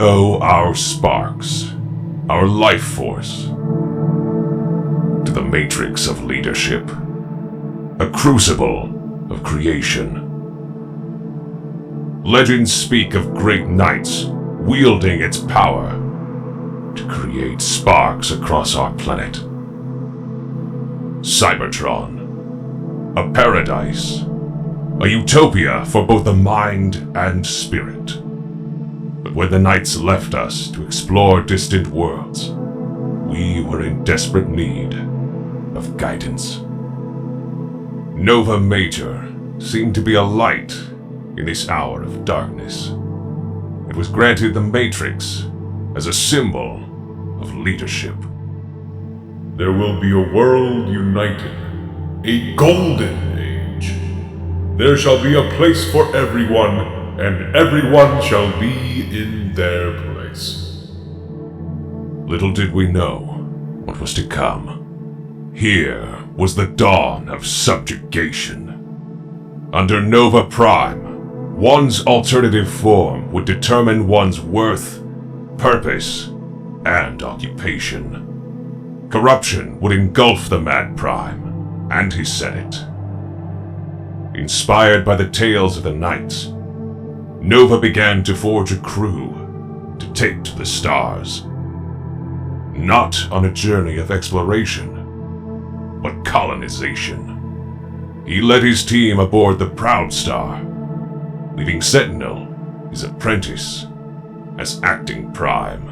owe our sparks, our life force, to the matrix of leadership, a crucible of creation. Legends speak of great knights wielding its power to create sparks across our planet. Cybertron, a paradise, a utopia for both the mind and spirit. But when the knights left us to explore distant worlds, we were in desperate need of guidance. Nova Major seemed to be a light in this hour of darkness. It was granted the Matrix as a symbol of leadership. There will be a world united, a golden age. There shall be a place for everyone, and everyone shall be in their place. Little did we know what was to come. Here was the dawn of subjugation. Under Nova Prime, one's alternative form would determine one's worth, purpose, and occupation. Corruption would engulf the Mad Prime and his Senate. Inspired by the tales of the Knights, Nova began to forge a crew to take to the stars. Not on a journey of exploration, but colonization. He led his team aboard the Proud Star, leaving Sentinel, his apprentice, as acting Prime.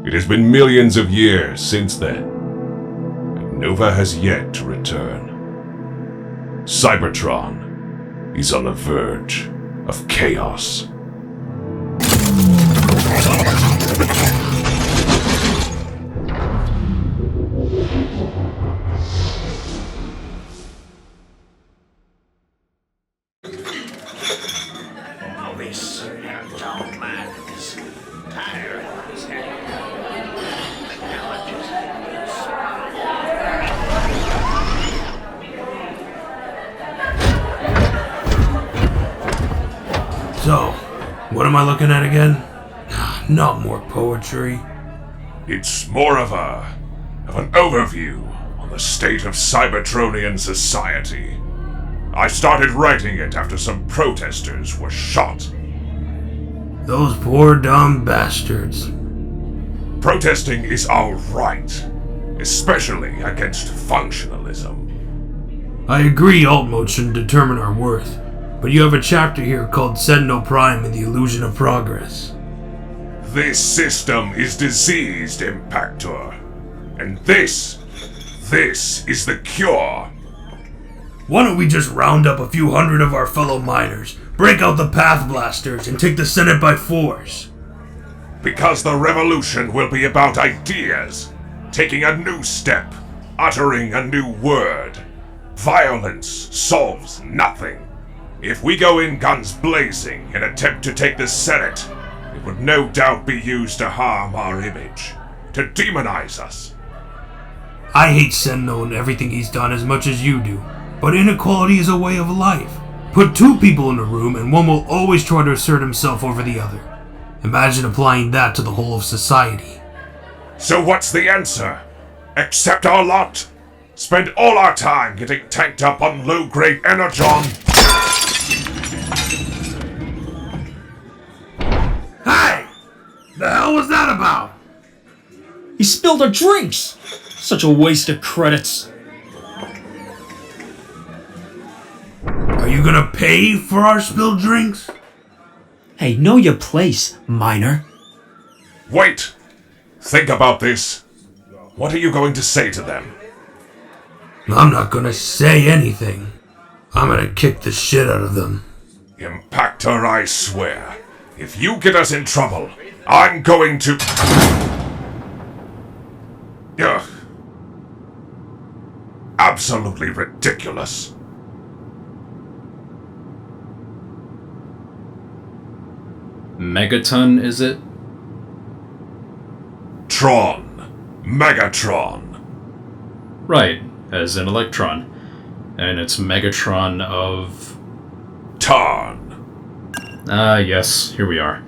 It has been millions of years since then, and Nova has yet to return. Cybertron is on the verge of chaos. So, what am I looking at again? Not more poetry. It's more of an overview on the state of Cybertronian society. I started writing it after some protesters were shot. Those poor dumb bastards. Protesting is our right, especially against functionalism. I agree alt mode shouldn't determine our worth, but you have a chapter here called Sentinel Prime and the Illusion of Progress. This system is diseased, Impactor. And this is the cure. Why don't we just round up a few hundred of our fellow miners, break out the Path Blasters, and take the Senate by force? Because the revolution will be about ideas, taking a new step, uttering a new word. Violence solves nothing. If we go in guns blazing and attempt to take the Senate, it would no doubt be used to harm our image, to demonize us. I hate Sentinel and everything he's done as much as you do, but inequality is a way of life. Put two people in a room and one will always try to assert himself over the other. Imagine applying that to the whole of society. So what's the answer? Accept our lot? Spend all our time getting tanked up on low-grade energon? Hey! The hell was that about? He spilled our drinks! Such a waste of credits. Are you gonna pay for our spilled drinks? Hey, know your place, miner. Wait! Think about this. What are you going to say to them? I'm not gonna say anything. I'm gonna kick the shit out of them. Impactor, I swear. If you get us in trouble, I'm going to... Ugh. Absolutely ridiculous. Megaton, is it? Tron. Megatron. Right, as an electron. And it's Megatron of... Tarn. Ah, yes, here we are.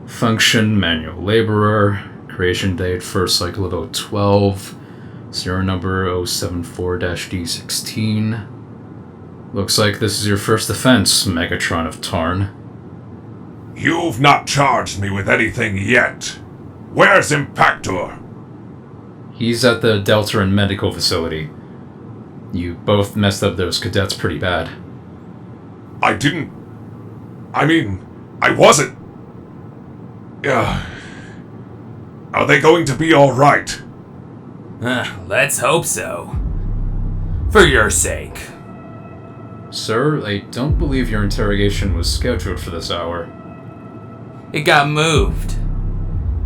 Function, manual laborer. Creation date, first cycle of 012. Serial number 074-D16. Looks like this is your first offense, Megatron of Tarn. You've not charged me with anything yet. Where's Impactor? He's at the Deltaran medical facility. You both messed up those cadets pretty bad. I wasn't. Are they going to be alright? Let's hope so. For your sake. Sir, I don't believe your interrogation was scheduled for this hour. It got moved.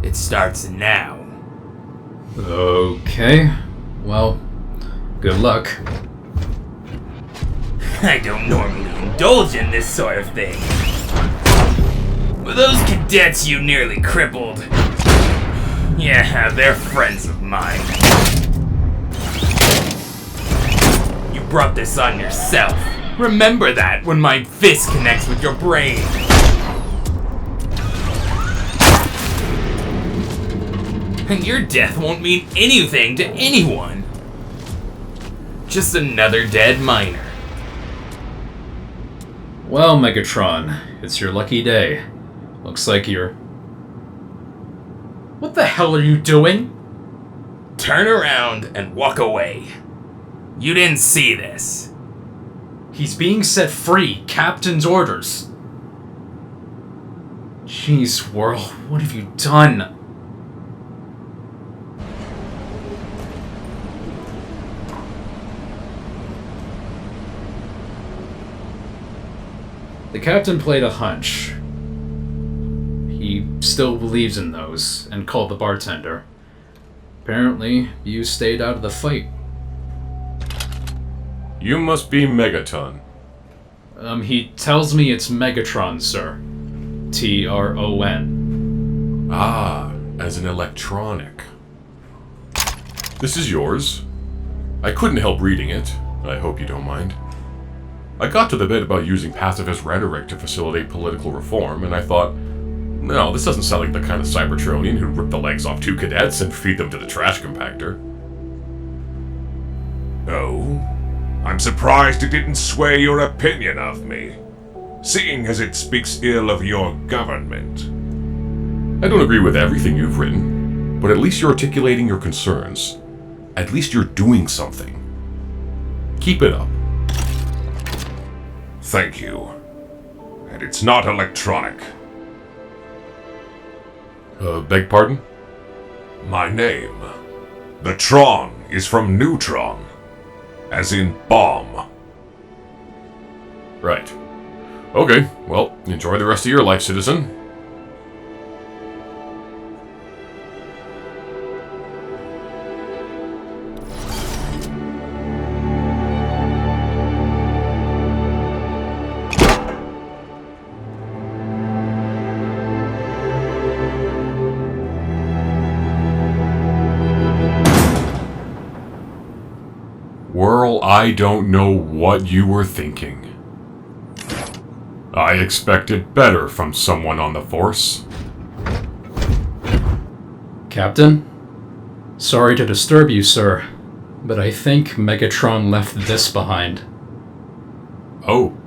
It starts now. Okay. Well, good luck. I don't normally indulge in this sort of thing. But those cadets you nearly crippled... Yeah, they're friends of mine. You brought this on yourself. Remember that when my fist connects with your brain. And your death won't mean anything to anyone. Just another dead miner. Well, Megatron, it's your lucky day. Looks like you're... What the hell are you doing? Turn around and walk away. You didn't see this. He's being set free. Captain's orders. Jeez, Whirl, what have you done? The captain played a hunch. He still believes in those, and called the bartender. Apparently, you stayed out of the fight. You must be Megaton. He tells me it's Megatron, sir. Tron. Ah, as an electronic. This is yours. I couldn't help reading it. I hope you don't mind. I got to the bit about using pacifist rhetoric to facilitate political reform, and I thought, no, this doesn't sound like the kind of Cybertronian who'd rip the legs off 2 cadets and feed them to the trash compactor. Oh? I'm surprised it didn't sway your opinion of me, seeing as it speaks ill of your government. I don't agree with everything you've written, but at least you're articulating your concerns. At least you're doing something. Keep it up. Thank you. And it's not electronic. Beg pardon? My name. The Tron is from neutron, as in bomb. Right. Okay, well, enjoy the rest of your life, citizen. Whirl, I don't know what you were thinking. I expected better from someone on the Force. Captain? Sorry to disturb you, sir, but I think Megatron left this behind. Oh.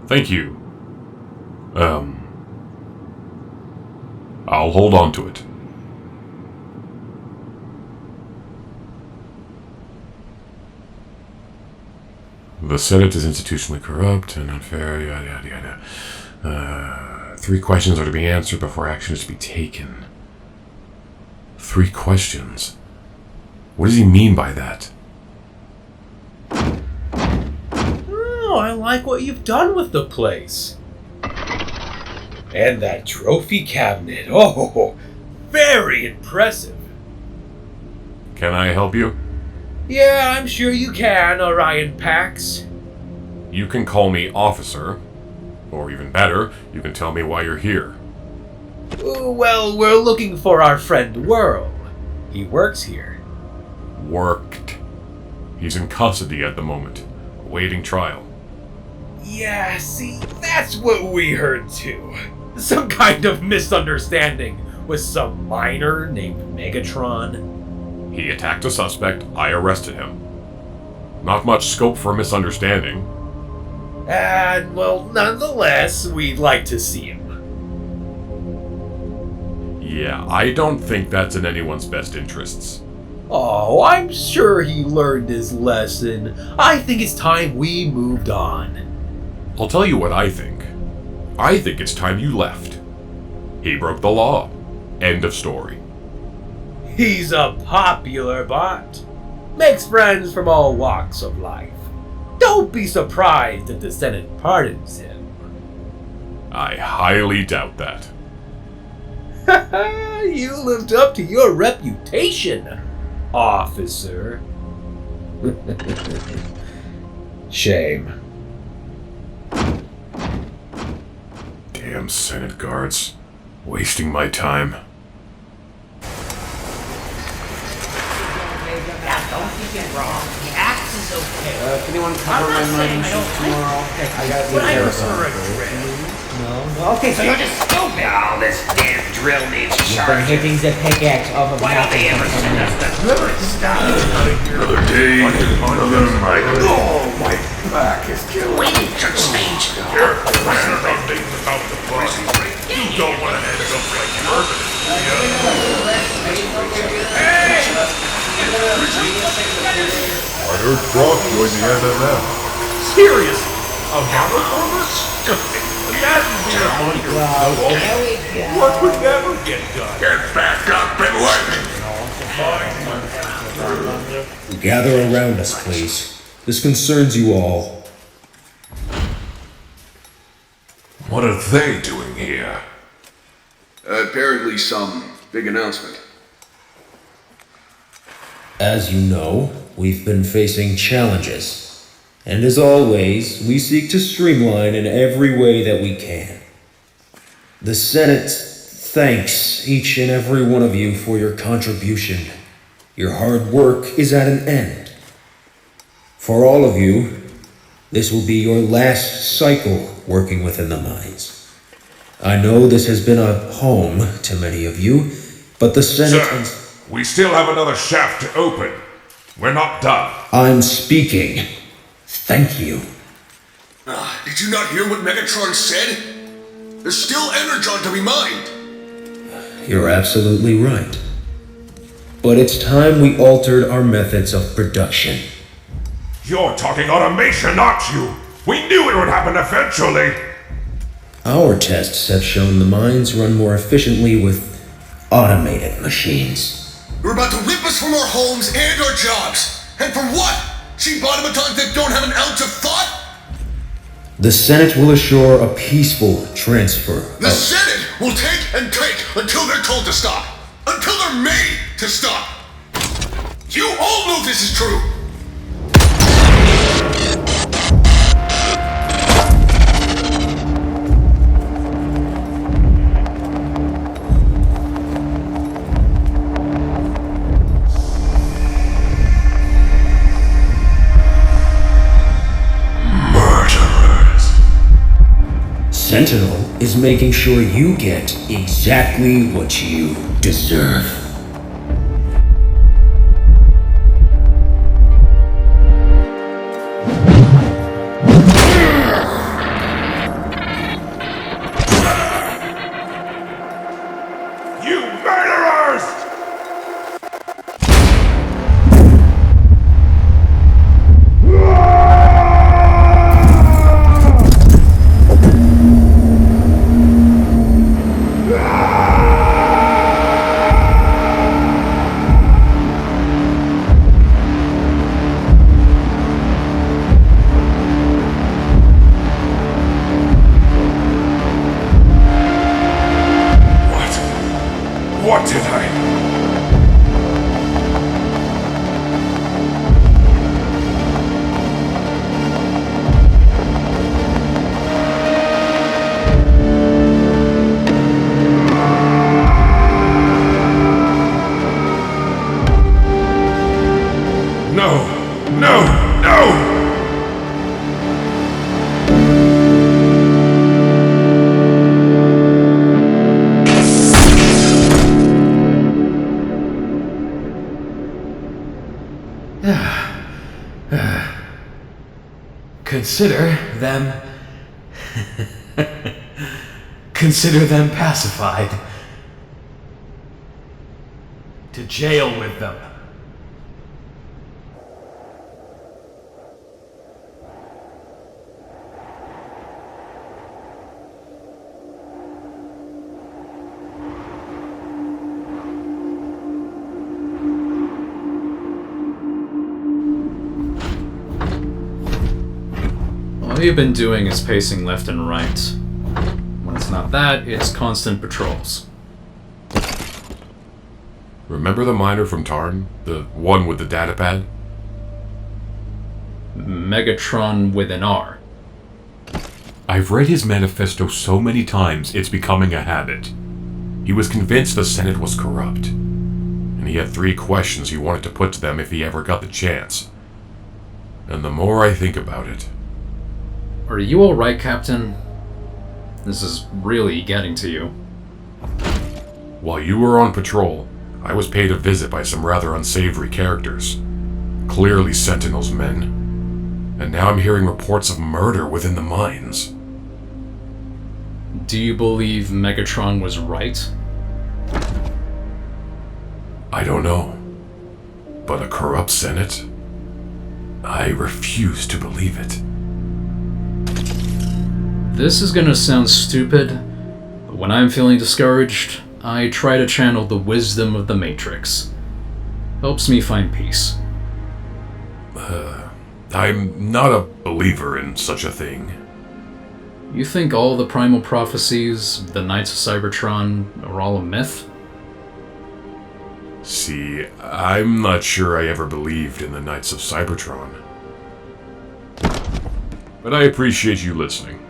Thank you. I'll hold on to it. The Senate is institutionally corrupt and unfair, yada yada yada. 3 questions are to be answered before action is to be taken. 3 questions? What does he mean by that? Oh, I like what you've done with the place. And that trophy cabinet. Oh, very impressive. Can I help you? Yeah, I'm sure you can, Orion Pax. You can call me Officer. Or even better, you can tell me why you're here. Well, we're looking for our friend Whirl. He works here. Worked. He's in custody at the moment, awaiting trial. Yeah, see, that's what we heard too. Some kind of misunderstanding with some miner named Megatron. He attacked a suspect, I arrested him. Not much scope for misunderstanding. And, well, nonetheless, we'd like to see him. Yeah, I don't think that's in anyone's best interests. Oh, I'm sure he learned his lesson. I think it's time we moved on. I'll tell you what I think. I think it's time you left. He broke the law. End of story. He's a popular bot. Makes friends from all walks of life. Don't be surprised if the Senate pardons him. I highly doubt that. You lived up to your reputation, officer. Shame. Damn Senate guards. Wasting my time. Don't get it wrong. The axe is okay. Can anyone cover my mining sheet tomorrow? I gotta be there. No. Okay, so you're just stupid. Oh, this damn drill needs You've been charging. hitting the pickaxe off of Why don't they ever send us the good stuff? Another day, another night. Oh, my back is killing me. Waiting for change. Here, listen to things about the boss. You don't want to end up like her. I heard Brock joined the MMM. Seriously? A performer? Imagine being a hunter. Work would never get done. Get back up and work. Gather around us, please. This concerns you all. What are they doing here? Apparently some big announcement. As you know, we've been facing challenges. And as always, we seek to streamline in every way that we can. The Senate thanks each and every one of you for your contribution. Your hard work is at an end. For all of you, this will be your last cycle working within the mines. I know this has been a home to many of you, but the Senate... Sir, we still have another shaft to open. We're not done. I'm speaking. Thank you. Did you not hear what Megatron said? There's still energon to be mined. You're absolutely right. But it's time we altered our methods of production. You're talking automation, aren't you? We knew it would happen eventually. Our tests have shown the mines run more efficiently with automated machines. You're about to rip us from our homes and our jobs. And for what? Cheap automatons that don't have an ounce of thought? The Senate will assure a peaceful transfer. The Senate will take and take until they're told to stop. Until they're made to stop. You all know this is true. Sentinel is making sure you get exactly what you deserve. You murderers! Consider them... Consider them pacified. To jail with them. All you've been doing is pacing left and right. When it's not that, it's constant patrols. Remember the miner from Tarn? The one with the datapad? Megatron with an R. I've read his manifesto so many times, it's becoming a habit. He was convinced the Senate was corrupt. And he had 3 questions he wanted to put to them if he ever got the chance. And the more I think about it... Are you alright, Captain? This is really getting to you. While you were on patrol, I was paid a visit by some rather unsavory characters. Clearly Sentinel's men. And now I'm hearing reports of murder within the mines. Do you believe Megatron was right? I don't know. But a corrupt Senate? I refuse to believe it. This is gonna sound stupid, but when I'm feeling discouraged, I try to channel the wisdom of the Matrix. Helps me find peace. I'm not a believer in such a thing. You think all the primal prophecies, the Knights of Cybertron, are all a myth? See, I'm not sure I ever believed in the Knights of Cybertron. But I appreciate you listening.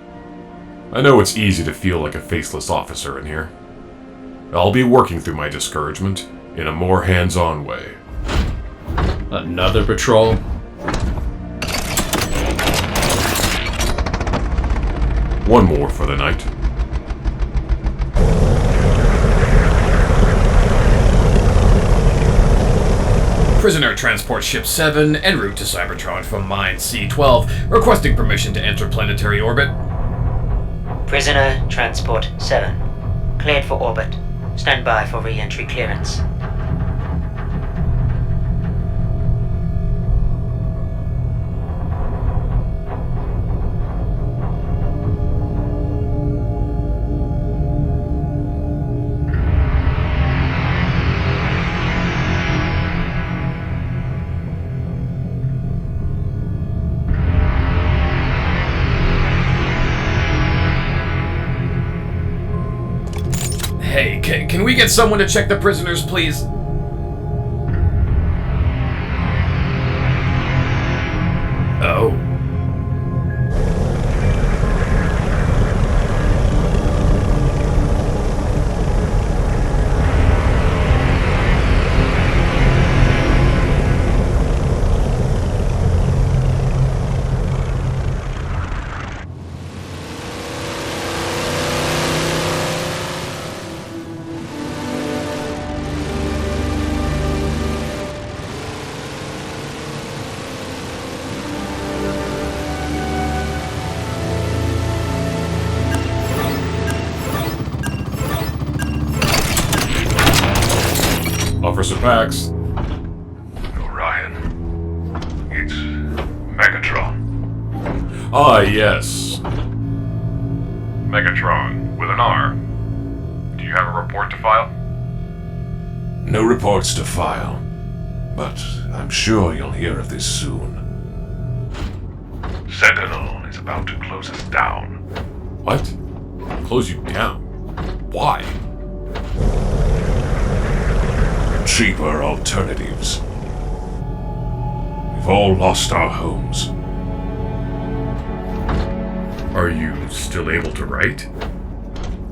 I know it's easy to feel like a faceless officer in here. I'll be working through my discouragement in a more hands-on way. Another patrol? One more for the night. Prisoner transport ship 7 en route to Cybertron from mine C-12, requesting permission to enter planetary orbit. Prisoner transport 7, cleared for orbit. Stand by for re-entry clearance. Hey, can we get someone to check the prisoners, please? Oh. Officer Pax. Orion. It's Megatron. Ah, yes. Megatron, with an R. Do you have a report to file? No reports to file, but I'm sure you'll hear of this soon. Sentinel is about to close us down. What? Close you down? Why? Cheaper alternatives. We've all lost our homes. Are you still able to write?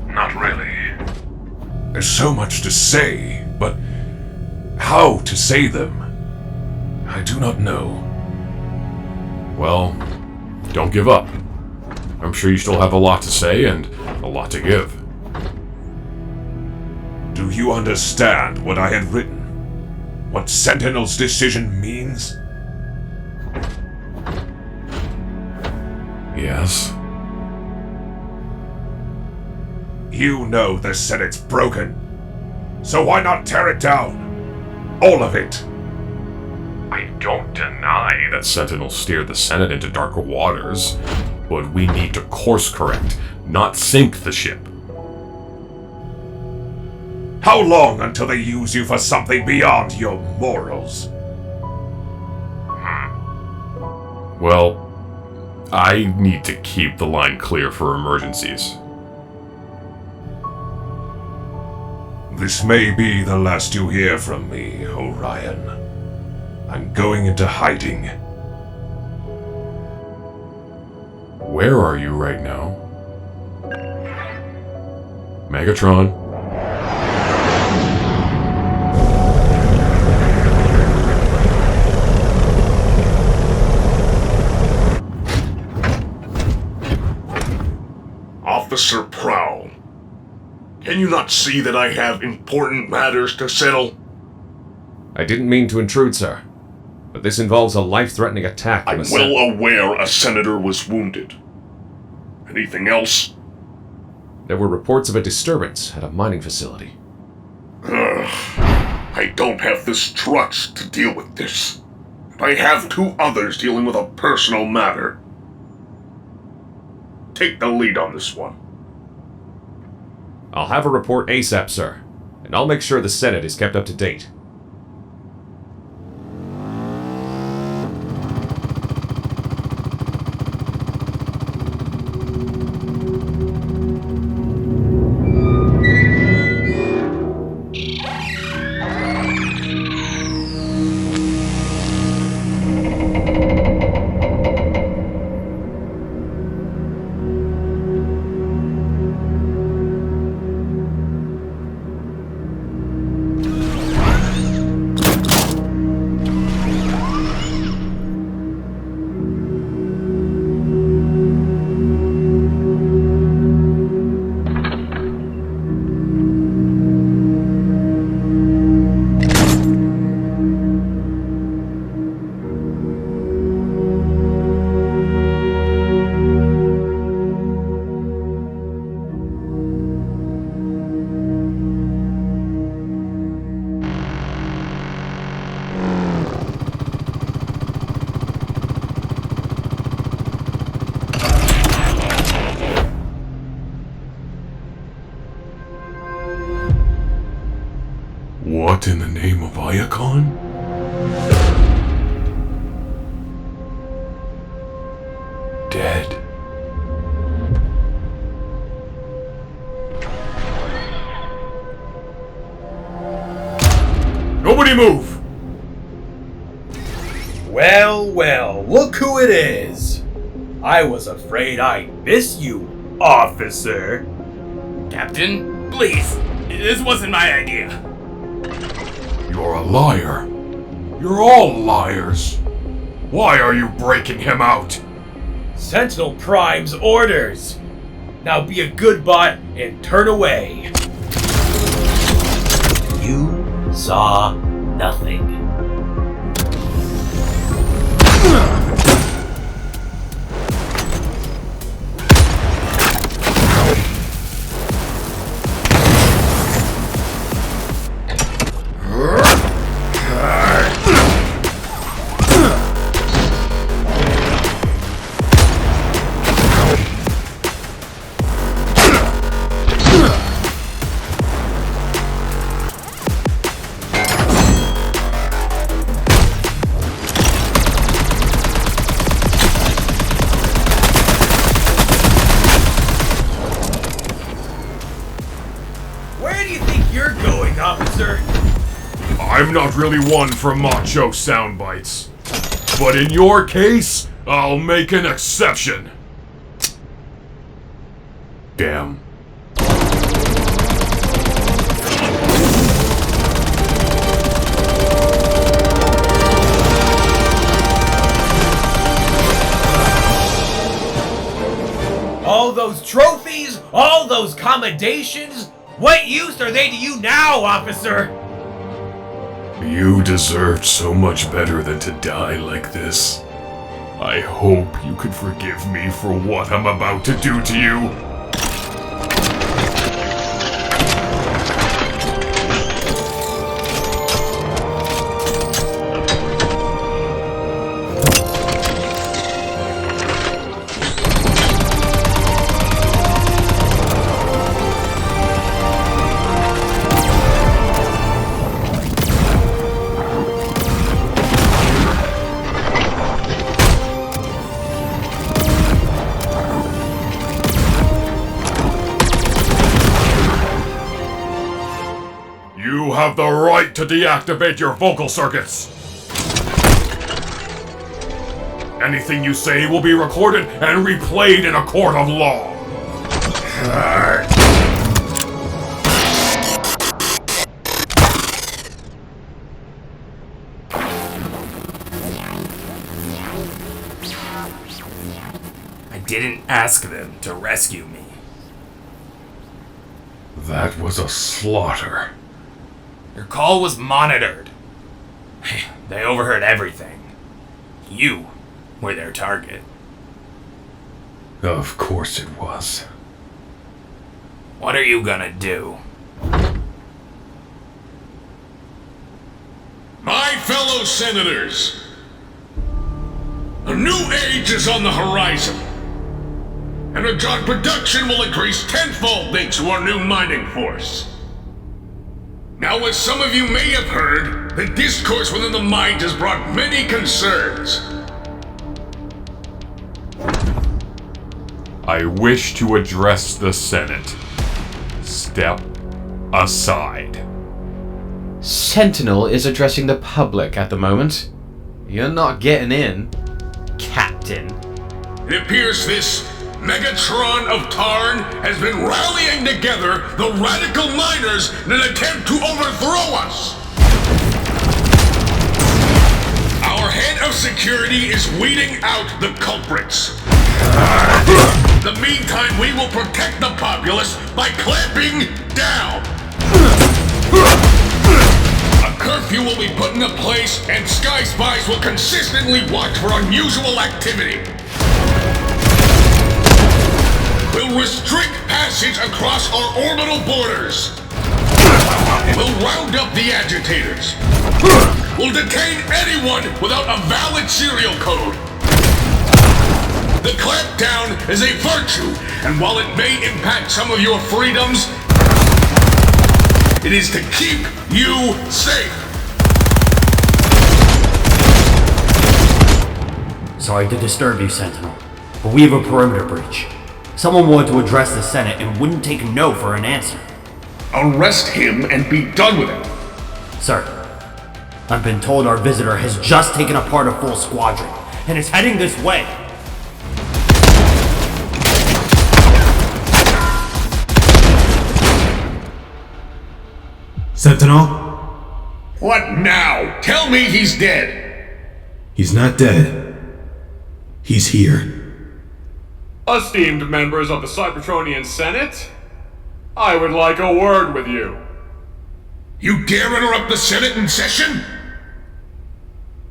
Not really. There's so much to say, but how to say them? I do not know. Well, don't give up. I'm sure you still have a lot to say and a lot to give. Do you understand what I had written? What Sentinel's decision means? Yes? You know the Senate's broken. So why not tear it down? All of it. I don't deny that Sentinel steered the Senate into darker waters, but we need to course correct, not sink the ship. How long until they use you for something beyond your morals? Well, I need to keep the line clear for emergencies. This may be the last you hear from me, Orion. I'm going into hiding. Where are you right now? Megatron? Officer Prowl, can you not see that I have important matters to settle? I didn't mean to intrude, sir. But this involves a life-threatening attack. I'm well aware a senator was wounded. Anything else? There were reports of a disturbance at a mining facility. I don't have the struts to deal with this. I have 2 others dealing with a personal matter. Take the lead on this one. I'll have a report ASAP, sir. And I'll make sure the Senate is kept up to date. What in the name of Iacon? Dead. Nobody move! Well, well, look who it is. I was afraid I'd miss you, officer. Captain, please. This wasn't my idea. You're a liar. You're all liars. Why are you breaking him out? Sentinel Prime's orders. Now be a good bot and turn away. You saw nothing. I'm not really one for macho sound bites. But in your case, I'll make an exception. Damn. All those trophies, all those commendations, what use are they to you now, officer? You deserved so much better than to die like this. I hope you can forgive me for what I'm about to do to you. You have the right to deactivate your vocal circuits. Anything you say will be recorded and replayed in a court of law. I didn't ask them to rescue me. That was a slaughter. Your call was monitored. They overheard everything. You were their target. Of course it was. What are you gonna do? My fellow senators, a new age is on the horizon. Energon production will increase tenfold thanks to our new mining force. Now, as some of you may have heard, the discourse within the mind has brought many concerns. I wish to address the Senate. Step aside. Sentinel is addressing the public at the moment. You're not getting in, Captain. It appears this Megatron of Tarn has been rallying together the radical miners in an attempt to overthrow us. Our head of security is weeding out the culprits. In the meantime, we will protect the populace by clamping down. A curfew will be put into place, and Sky Spies will consistently watch for unusual activity. We'll restrict passage across our orbital borders. We'll round up the agitators. We'll detain anyone without a valid serial code. The clampdown is a virtue, and while it may impact some of your freedoms, it is to keep you safe. Sorry to disturb you, Sentinel, but we have a perimeter breach. Someone wanted to address the Senate and wouldn't take no for an answer. Arrest him and be done with it. Sir, I've been told our visitor has just taken apart a full squadron and is heading this way. Sentinel? What now? Tell me he's dead. He's not dead. He's here. Esteemed members of the Cybertronian Senate, I would like a word with you. You dare interrupt the Senate in session?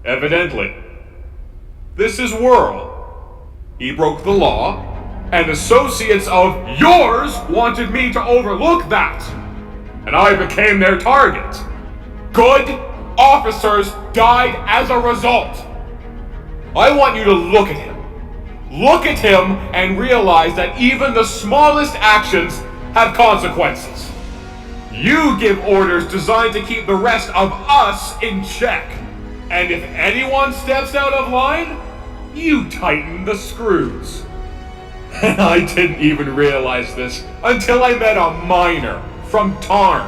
Evidently. This is Whirl. He broke the law, and associates of yours wanted me to overlook that. And I became their target. Good officers died as a result. I want you to look at him. Look at him and realize that even the smallest actions have consequences. You give orders designed to keep the rest of us in check. And if anyone steps out of line, you tighten the screws. And I didn't even realize this until I met a miner from Tarn.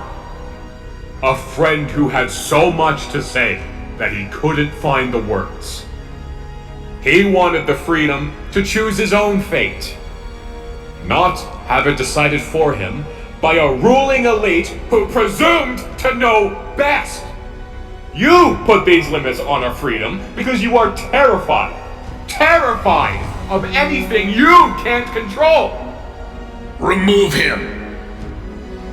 A friend who had so much to say that he couldn't find the words. He wanted the freedom to choose his own fate, not have it decided for him by a ruling elite who presumed to know best. You put these limits on our freedom because you are terrified of anything you can't control. Remove him.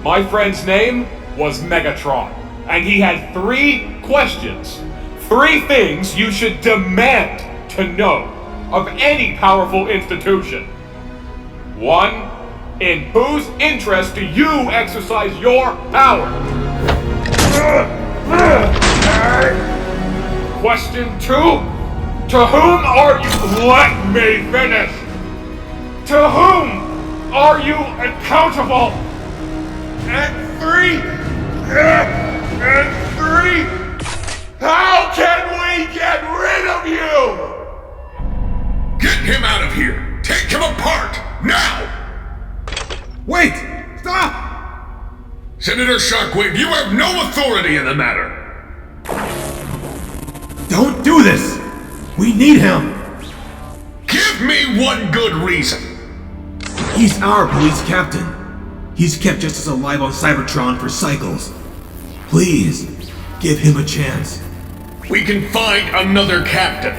My friend's name was Megatron, and he had 3 questions. 3 things you should demand to know. of any powerful institution. One, in whose interest do you exercise your power? Question 2. To whom are you... Let me finish! To whom are you accountable? And 3... How can we get rid of you? Get him out of here! Take him apart! Now! Wait! Stop! Senator Shockwave, you have no authority in the matter! Don't do this! We need him! Give me one good reason! He's our police captain. He's kept justice alive on Cybertron for cycles. Please, give him a chance. We can find another captain.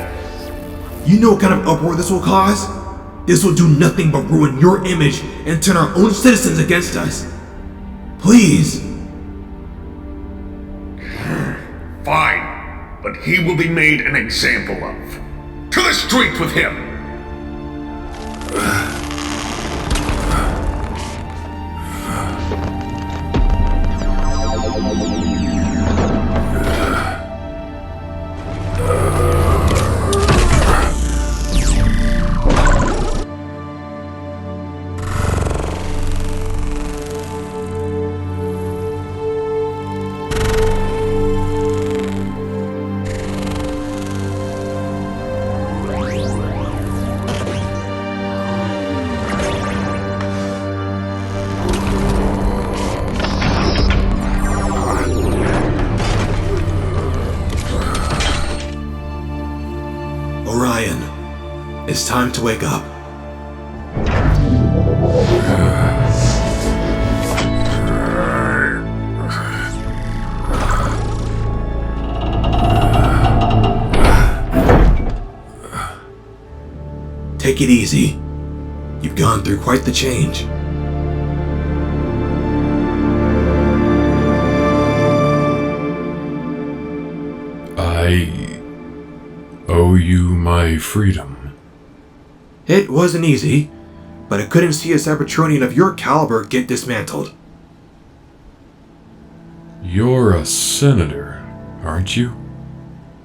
You know what kind of uproar this will cause? This will do nothing but ruin your image and turn our own citizens against us. Please. Fine, but he will be made an example of. To the street with him! Orion, it's time to wake up. Take it easy. You've gone through quite the change. I owe you my freedom. It wasn't easy, but I couldn't see a Cybertronian of your caliber get dismantled. You're a senator, aren't you?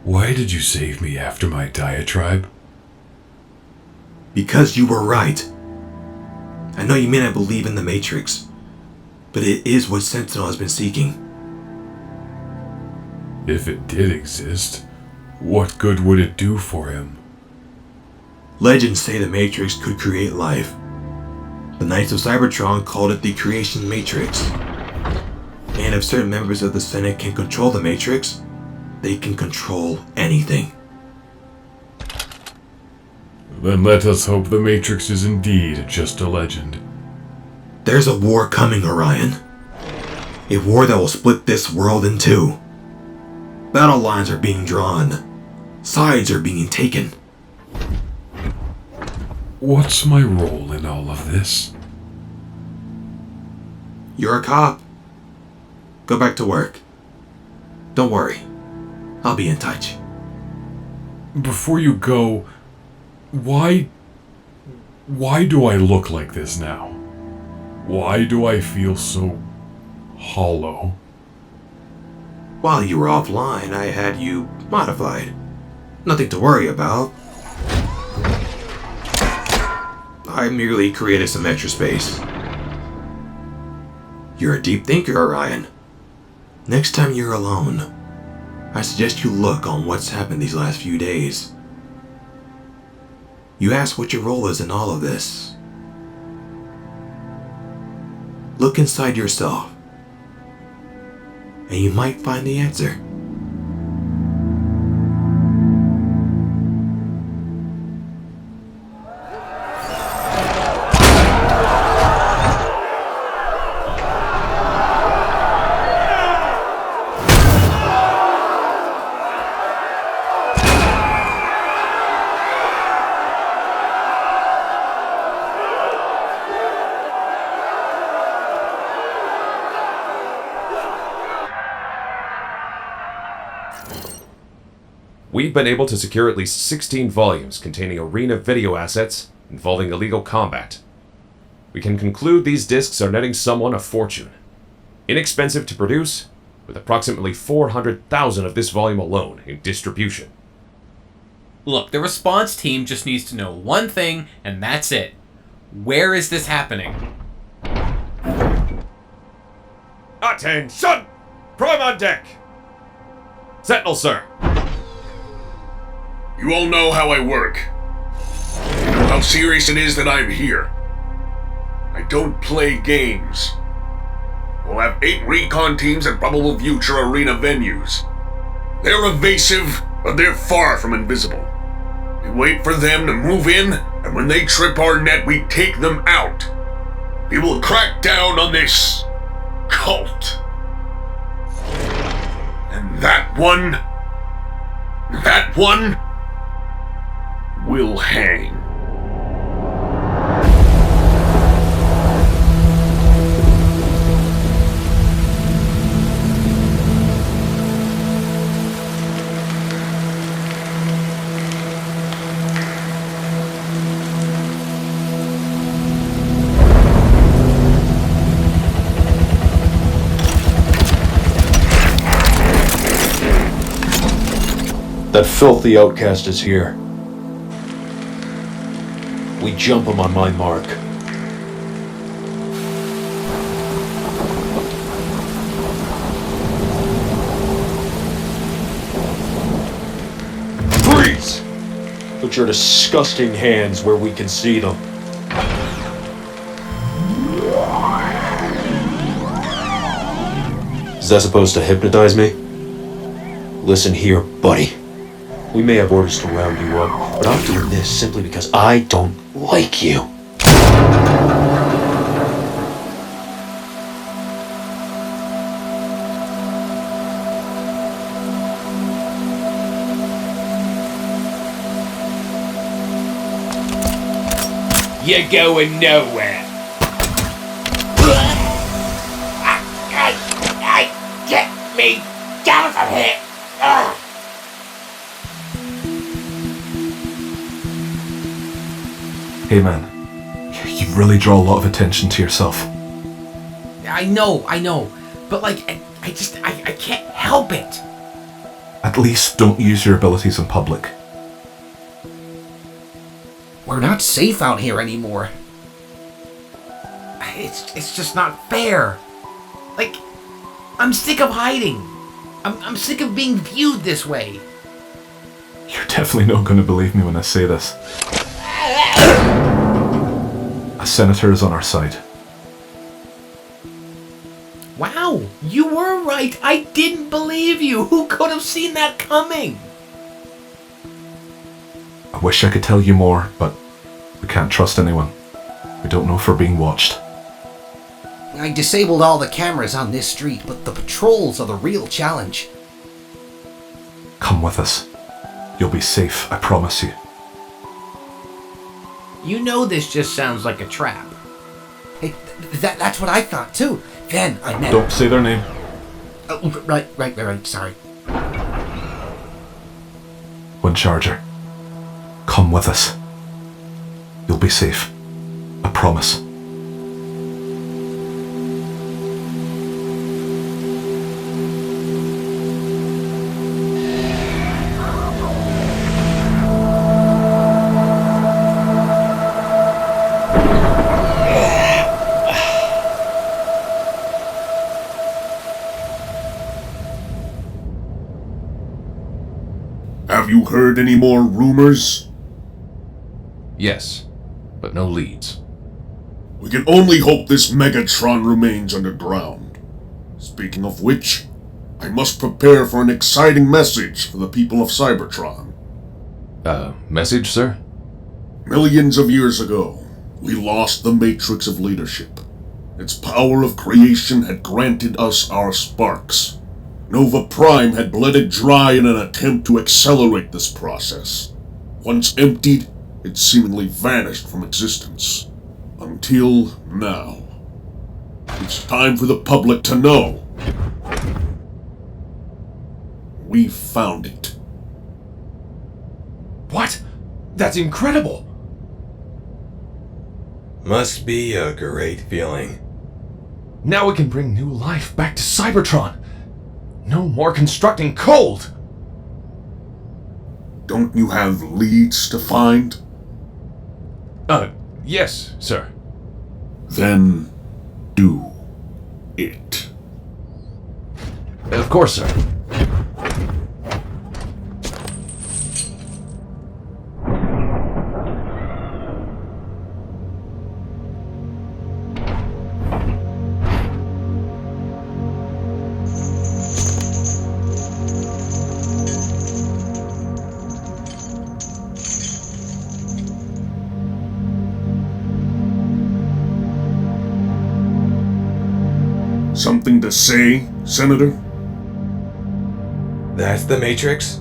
Why did you save me after my diatribe? Because you were right. I know you may not believe in the Matrix, but it is what Sentinel has been seeking. If it did exist, what good would it do for him? Legends say the Matrix could create life. The Knights of Cybertron called it the Creation Matrix. And if certain members of the Senate can control the Matrix, they can control anything. Then let us hope the Matrix is indeed just a legend. There's a war coming, Orion. A war that will split this world in two. Battle lines are being drawn. Sides are being taken. What's my role in all of this? You're a cop. Go back to work. Don't worry. I'll be in touch. Before you go, why do I look like this now? Why do I feel so hollow? While you were offline, I had you modified. Nothing to worry about. I merely created some extra space. You're a deep thinker, Orion. Next time you're alone, I suggest you look on what's happened these last few days. You ask what your role is in all of this. Look inside yourself, and you might find the answer. We've been able to secure at least 16 volumes containing arena video assets involving illegal combat. We can conclude these discs are netting someone a fortune. Inexpensive to produce, with approximately 400,000 of this volume alone in distribution. Look, the response team just needs to know one thing, and that's it. Where is this happening? Attention! Prime on deck! Sentinel, sir. You all know how I work. You know how serious it is that I'm here. I don't play games. We'll have 8 recon teams at probable future arena venues. They're evasive, but they're far from invisible. We wait for them to move in, and when they trip our net, we take them out. We will crack down on this cult. And that one will hang. That filthy outcast is here. We jump him on my mark. Freeze! Put your disgusting hands where we can see them. Is that supposed to hypnotize me? Listen here, buddy. We may have orders to round you up, but I'm doing this simply because I don't like you. You're going nowhere. Get me down from here! Ugh. Hey man, you really draw a lot of attention to yourself. I know, but like, I can't help it. At least don't use your abilities in public. We're not safe out here anymore. It's just not fair. Like, I'm sick of hiding. I'm sick of being viewed this way. You're definitely not going to believe me when I say this. A senator is on our side. Wow, you were right. I didn't believe you. Who could have seen that coming? I wish I could tell you more, but we can't trust anyone. We don't know if we're being watched. I disabled all the cameras on this street, but the patrols are the real challenge. Come with us. You'll be safe, I promise you. You know this just sounds like a trap. Hey, that's what I thought too. Then I met... Don't say their name. Right, sorry. Windcharger, come with us. You'll be safe. I promise. Have you heard any more rumors? Yes, but no leads. We can only hope this Megatron remains underground. Speaking of which, I must prepare for an exciting message for the people of Cybertron. Message, sir? Millions of years ago, we lost the matrix of leadership. Its power of creation had granted us our sparks. Nova Prime had bled it dry in an attempt to accelerate this process. Once emptied, it seemingly vanished from existence. Until now. It's time for the public to know. We found it. What? That's incredible! Must be a great feeling. Now we can bring new life back to Cybertron. No more constructing cold! Don't you have leads to find? Yes, sir. Then do it. Of course, sir. Something to say, Senator? That's the Matrix?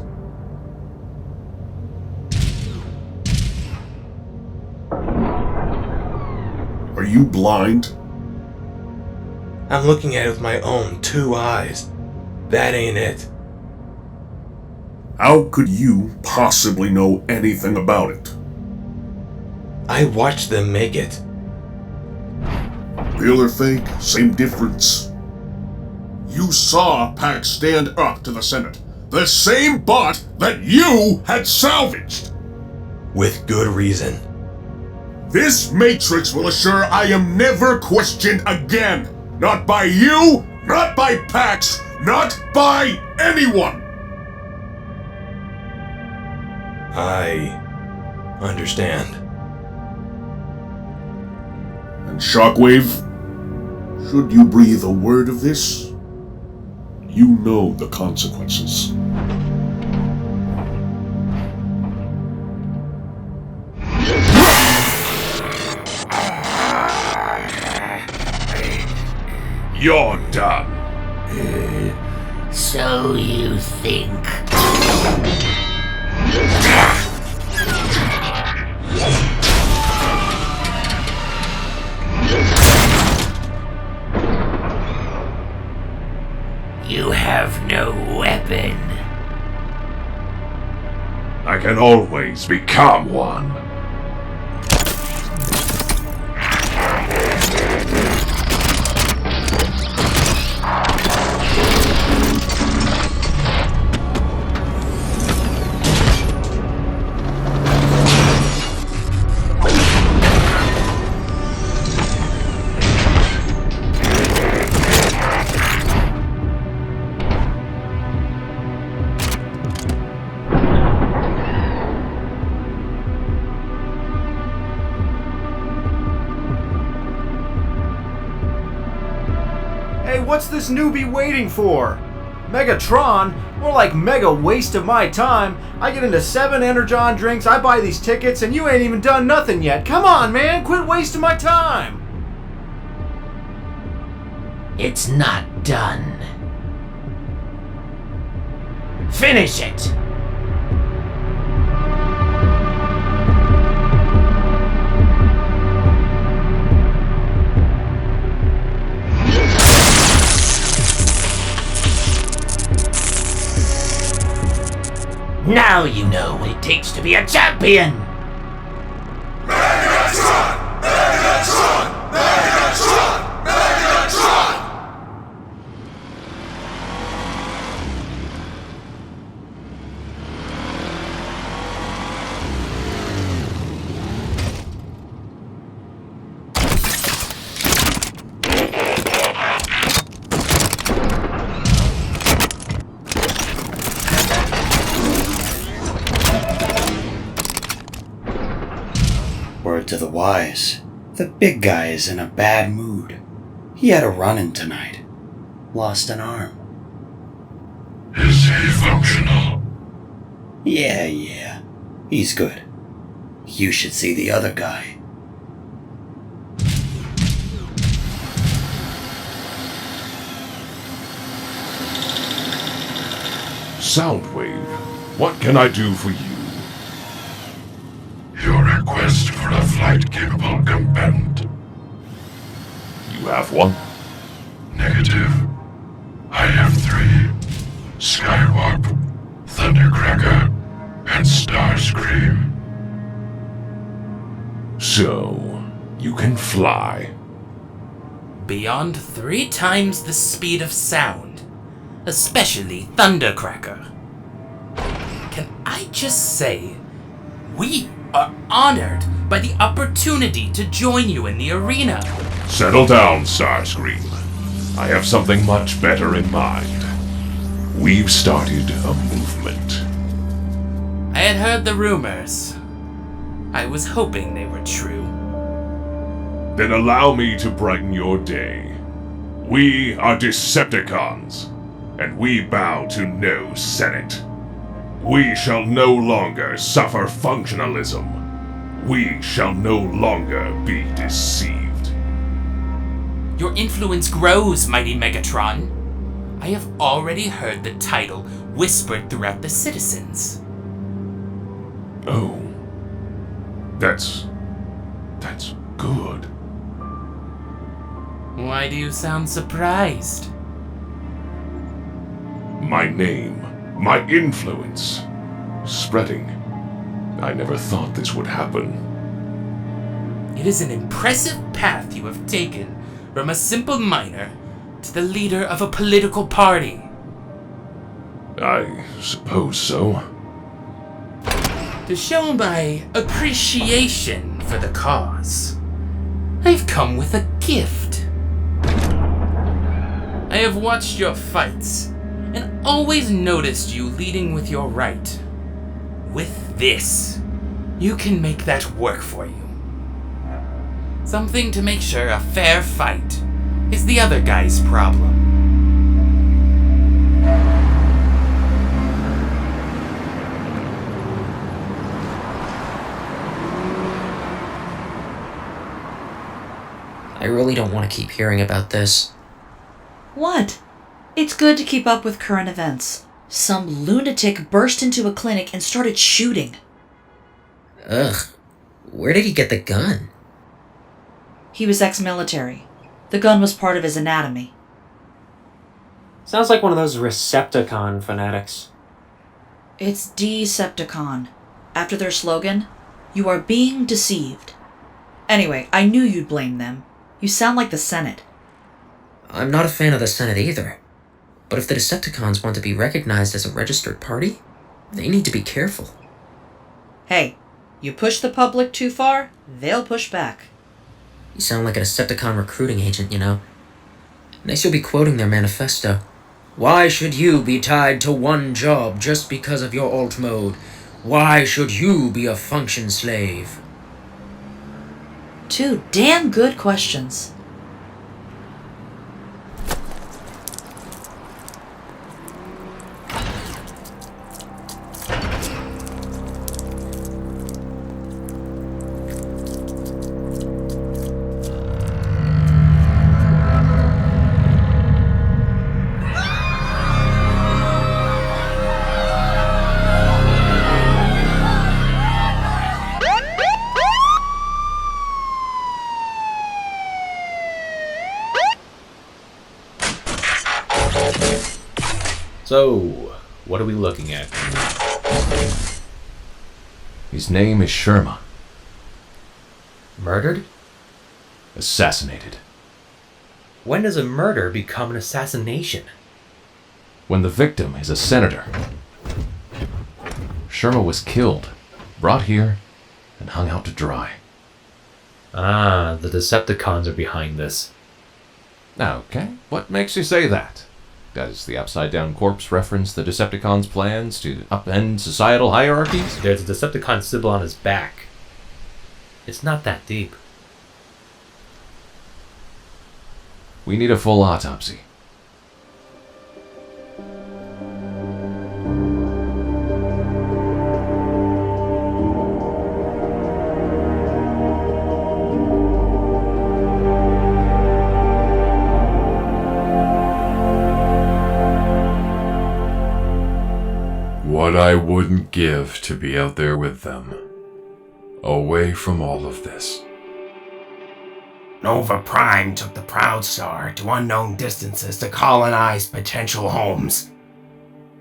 Are you blind? I'm looking at it with my own 2 eyes. That ain't it. How could you possibly know anything about it? I watched them make it. Real or fake, same difference. You saw Pax stand up to the Senate. The same bot that you had salvaged! With good reason. This Matrix will assure I am never questioned again! Not by you, not by Pax, not by anyone! I understand. And Shockwave, should you breathe a word of this, you know the consequences. You're done. So you think. You have no weapon. I can always become one. What's this newbie waiting for? Megatron? More like mega waste of my time. I get into 7 Energon drinks, I buy these tickets, and you ain't even done nothing yet. Come on, man, quit wasting my time. It's not done. Finish it! Now you know what it takes to be a champion! Megatron! Megatron! Megatron! Megatron! Word to the wise. The big guy is in a bad mood. He had a run-in tonight. Lost an arm. Is he functional? Yeah. He's good. You should see the other guy. Soundwave, what can I do for you? Your request for a flight-capable combatant. You have one? Negative. I have 3. Skywarp, Thundercracker, and and Starscream. So, you can fly. Beyond 3 times the speed of sound, especially Thundercracker. Can I just say, we are honored by the opportunity to join you in the arena. Settle down, Starscream. I have something much better in mind. We've started a movement. I had heard the rumors. I was hoping they were true. Then allow me to brighten your day. We are Decepticons, and we bow to no Senate. We shall no longer suffer functionalism. We shall no longer be deceived. Your influence grows, mighty Megatron. I have already heard the title whispered throughout the citizens. Oh. That's good. Why do you sound surprised? My name, my influence, spreading. I never thought this would happen. It is an impressive path you have taken from a simple miner to the leader of a political party. I suppose so. To show my appreciation for the cause, I've come with a gift. I have watched your fights and always noticed you leading with your right. With this, you can make that work for you. Something to make sure a fair fight is the other guy's problem. I really don't want to keep hearing about this. What? It's good to keep up with current events. Some lunatic burst into a clinic and started shooting. Ugh. Where did he get the gun? He was ex-military. The gun was part of his anatomy. Sounds like one of those Recepticon fanatics. It's Decepticon. After their slogan, "You are being deceived." Anyway, I knew you'd blame them. You sound like the Senate. I'm not a fan of the Senate either. But if the Decepticons want to be recognized as a registered party, they need to be careful. Hey, you push the public too far, they'll push back. You sound like a Decepticon recruiting agent, you know. Next you'll be quoting their manifesto. Why should you be tied to one job just because of your alt mode? Why should you be a function slave? 2 damn good questions. So, what are we looking at? His name is Sherma. Murdered? Assassinated. When does a murder become an assassination? When the victim is a senator. Sherma was killed, brought here, and hung out to dry. Ah, the Decepticons are behind this. Okay, what makes you say that? Does the upside-down corpse reference the Decepticons' plans to upend societal hierarchies? There's a Decepticon symbol on his back. It's not that deep. We need a full autopsy. What I wouldn't give to be out there with them. Away from all of this. Nova Prime took the Proud Star to unknown distances to colonize potential homes.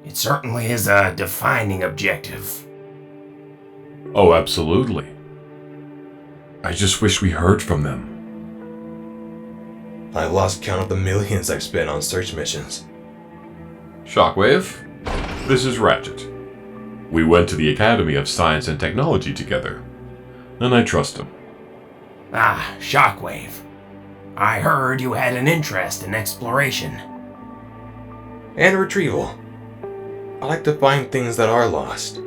It certainly is a defining objective. Oh, absolutely. I just wish we heard from them. I've lost count of the millions I've spent on search missions. Shockwave, this is Ratchet. We went to the Academy of Science and Technology together, and I trust him. Ah, Shockwave. I heard you had an interest in exploration. And retrieval. I like to find things that are lost.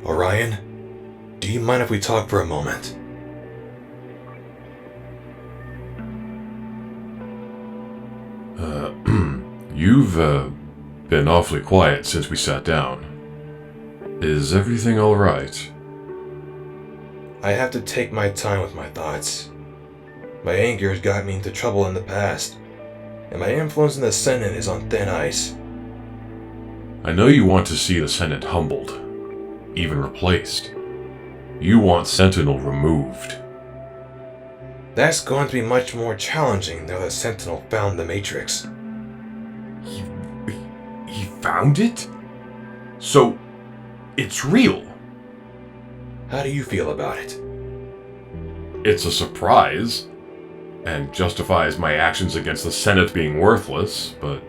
Orion, do you mind if we talk for a moment? You've been awfully quiet since we sat down. Is everything alright? I have to take my time with my thoughts. My anger has got me into trouble in the past, and my influence in the Senate is on thin ice. I know you want to see the Senate humbled, even replaced. You want Sentinel removed. That's going to be much more challenging now that Sentinel found the Matrix. He found it? So, it's real? How do you feel about it? It's a surprise, and justifies my actions against the Senate being worthless, but...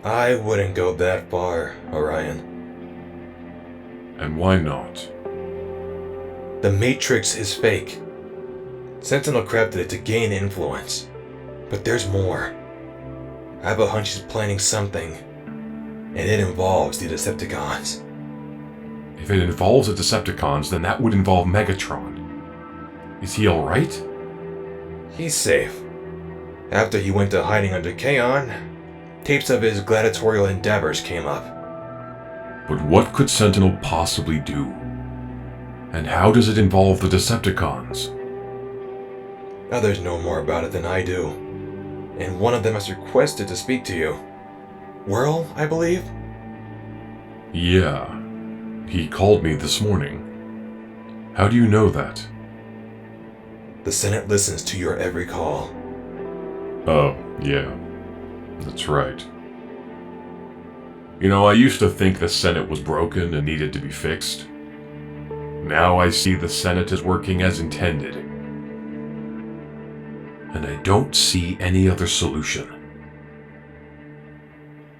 I wouldn't go that far, Orion. And why not? The Matrix is fake. Sentinel crafted it to gain influence. But there's more. I have a hunch he's planning something, and it involves the Decepticons. If it involves the Decepticons, then that would involve Megatron. Is he alright? He's safe. After he went to hiding under Kaon, tapes of his gladiatorial endeavors came up. But what could Sentinel possibly do? And how does it involve the Decepticons? Others know more about it than I do, and one of them has requested to speak to you. Whirl, I believe? Yeah. He called me this morning. How do you know that? The Senate listens to your every call. Oh, yeah. That's right. You know, I used to think the Senate was broken and needed to be fixed. Now I see the Senate is working as intended. And I don't see any other solution.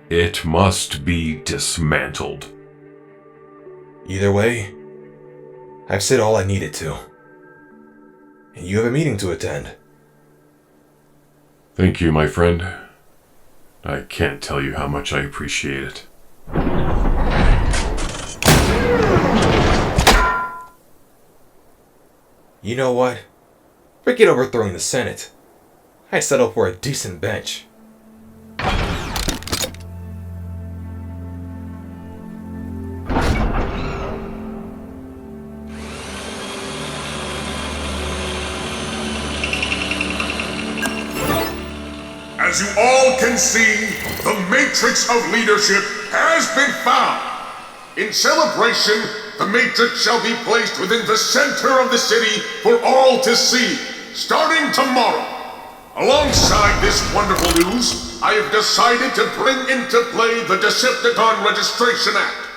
It must be dismantled. Either way, I've said all I needed to. And you have a meeting to attend. Thank you, my friend. I can't tell you how much I appreciate it. You know what? Forget overthrowing the Senate. I'd settle for a decent bench. As you all can see, the matrix of leadership has been found. In celebration, the matrix shall be placed within the center of the city for all to see, starting tomorrow. Alongside this wonderful news, I have decided to bring into play the Decepticon Registration Act.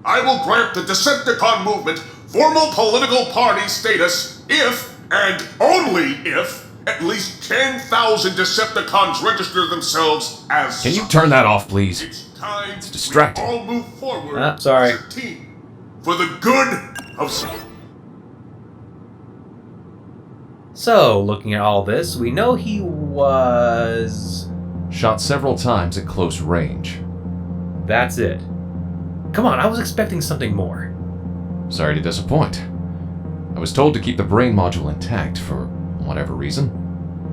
I will grant the Decepticon movement formal political party status if, and only if, at least 10,000 Decepticons register themselves as... Can you turn that off, please? It's distracting. All move forward Sorry. as a team for the good of... So, looking at all this, we know he was... Shot several times at close range. That's it. Come on, I was expecting something more. Sorry to disappoint. I was told to keep the brain module intact for whatever reason.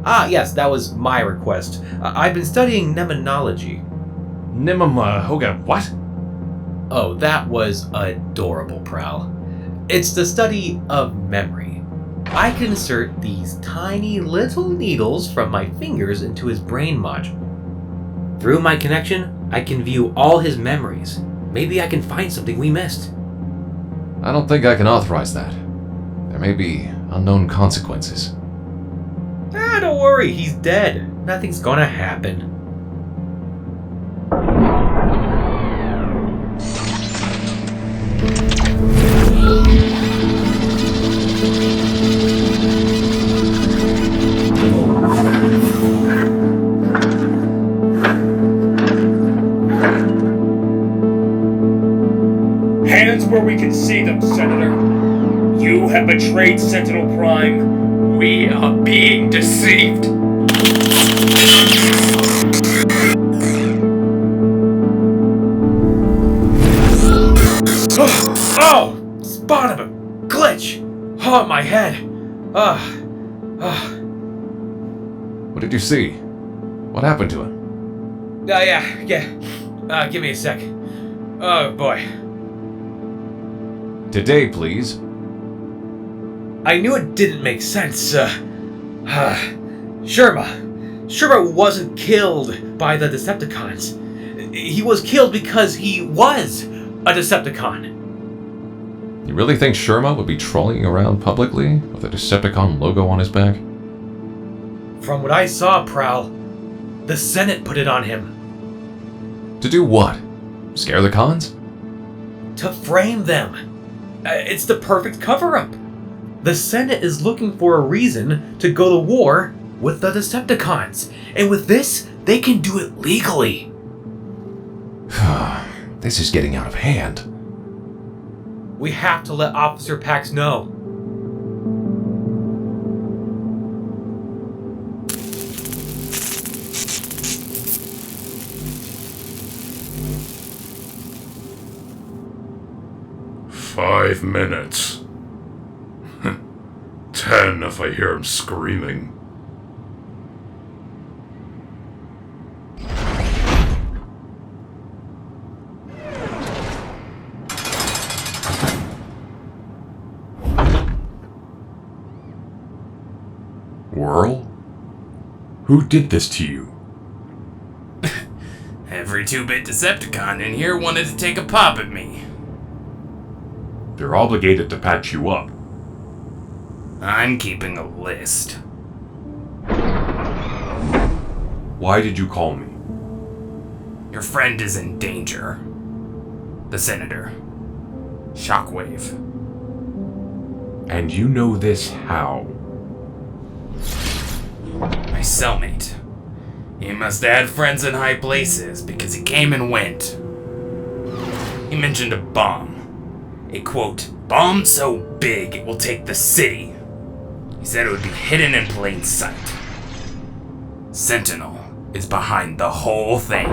Ah, yes, that was my request. I've been studying mnemonology. What? Oh, that was adorable, Prowl. It's the study of memory. I can insert these tiny little needles from my fingers into his brain module. Through my connection, I can view all his memories. Maybe I can find something we missed. I don't think I can authorize that. There may be unknown consequences. Ah, don't worry, he's dead. Nothing's gonna happen. where we can see them, Senator. You have betrayed Sentinel Prime. We are being deceived. Oh! Spawn of a glitch! Oh, my head! What did you see? What happened to him? Yeah. Give me a sec. Oh, boy. Today, please. I knew it didn't make sense. Sherma wasn't killed by the Decepticons. He was killed because he was a Decepticon. You really think Sherma would be trolling around publicly with a Decepticon logo on his back? From what I saw, Prowl, the Senate put it on him. To do what? Scare the cons? To frame them. It's the perfect cover-up. The Senate is looking for a reason to go to war with the Decepticons. And with this, they can do it legally. This is getting out of hand. We have to let Officer Pax know. "5 minutes. 10 if I hear him screaming." Whirl? Who did this to you? Every 2-bit Decepticon in here wanted to take a pop at me. They're obligated to patch you up. I'm keeping a list. Why did you call me? Your friend is in danger. The Senator. Shockwave. And you know this how? My cellmate. He must have had friends in high places because he came and went. He mentioned a bomb. A quote, bomb so big it will take the city. He said it would be hidden in plain sight. Sentinel is behind the whole thing.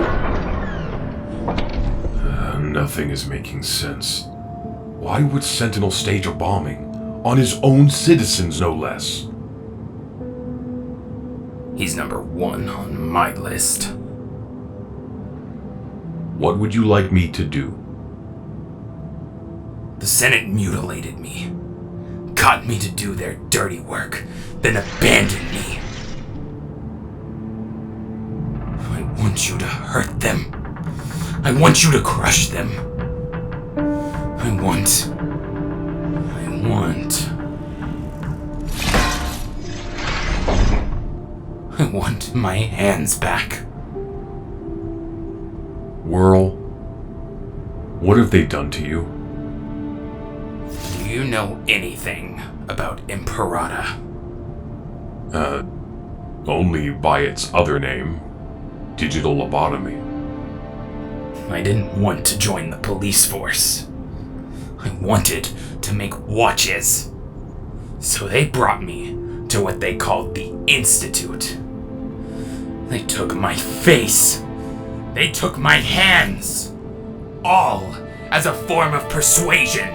Nothing is making sense. Why would Sentinel stage a bombing? On his own citizens, no less. He's number 1 on my list. What would you like me to do? The Senate mutilated me, got me to do their dirty work, then abandoned me. I want you to hurt them. I want you to crush them. I want my hands back. Whirl, what have they done to you? Do you know anything about Imperator? Only by its other name, digital lobotomy. I didn't want to join the police force. I wanted to make watches. So they brought me to what they called the Institute. They took my face. They took my hands. All as a form of persuasion.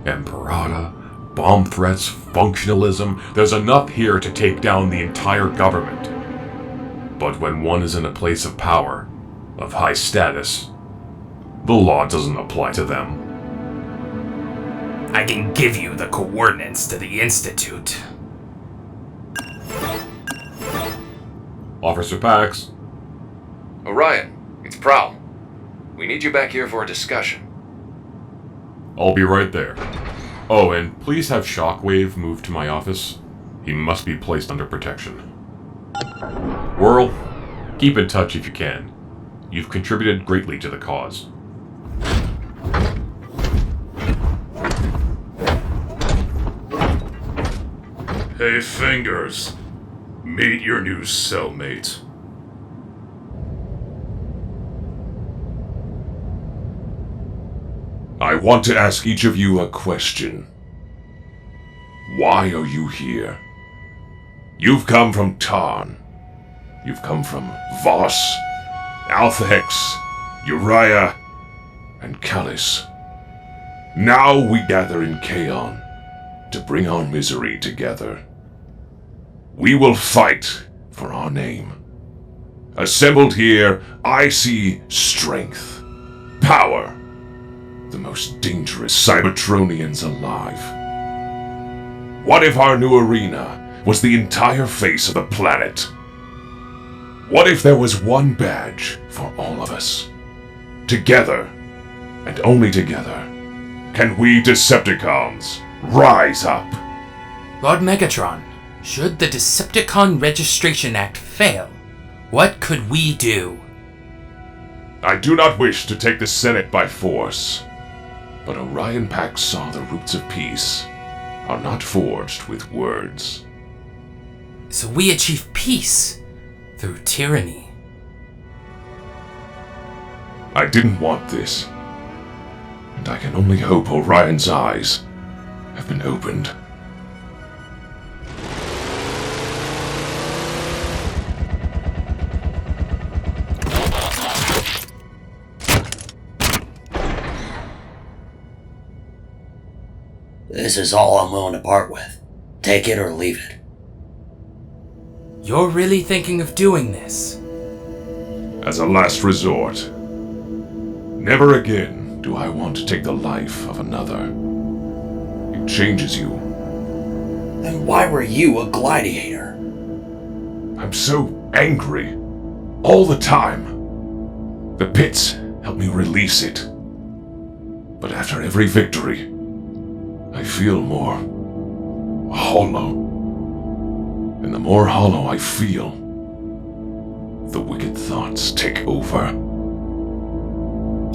Imperator, bomb threats, functionalism, there's enough here to take down the entire government. But when one is in a place of power, of high status, the law doesn't apply to them. I can give you the coordinates to the Institute. Officer Pax. Orion, it's Prowl. We need you back here for a discussion. I'll be right there. Oh, and please have Shockwave moved to my office. He must be placed under protection. Whirl, keep in touch if you can. You've contributed greatly to the cause. Hey, Fingers. Meet your new cellmate. I want to ask each of you a question. Why are you here? You've come from Tarn. You've come from Voss, Alpha Hex, Uriah, and Callus. Now we gather in Kaon to bring our misery together. We will fight for our name. Assembled here, I see strength, power, the most dangerous Cybertronians alive. What if our new arena was the entire face of the planet? What if there was one badge for all of us? Together, and only together, can we Decepticons rise up? Lord Megatron, should the Decepticon Registration Act fail, what could we do? I do not wish to take the Senate by force, but Orion Pax saw the roots of peace are not forged with words. So we achieve peace through tyranny. I didn't want this, and I can only hope Orion's eyes have been opened. This is all I'm willing to part with. Take it or leave it. You're really thinking of doing this? As a last resort. Never again do I want to take the life of another. It changes you. Then why were you a gladiator? I'm so angry. All the time. The pits help me release it. But after every victory, I feel more hollow. And the more hollow I feel, the wicked thoughts take over.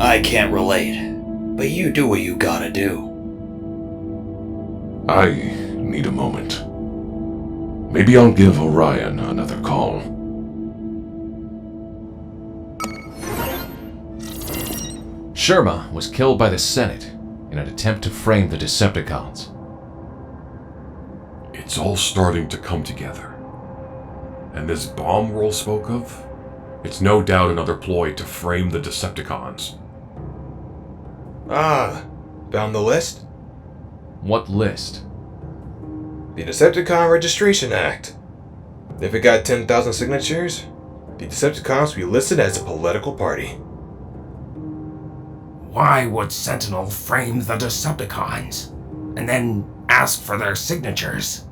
I can't relate, but you do what you gotta do. I need a moment. Maybe I'll give Orion another call. Sherma was killed by the Senate in an attempt to frame the Decepticons. It's all starting to come together. And this bomb Whirl spoke of? It's no doubt another ploy to frame the Decepticons. Ah, found the list? What list? The Decepticon Registration Act. If it got 10,000 signatures, the Decepticons will be listed as a political party. Why would Sentinel frame the Decepticons and then ask for their signatures?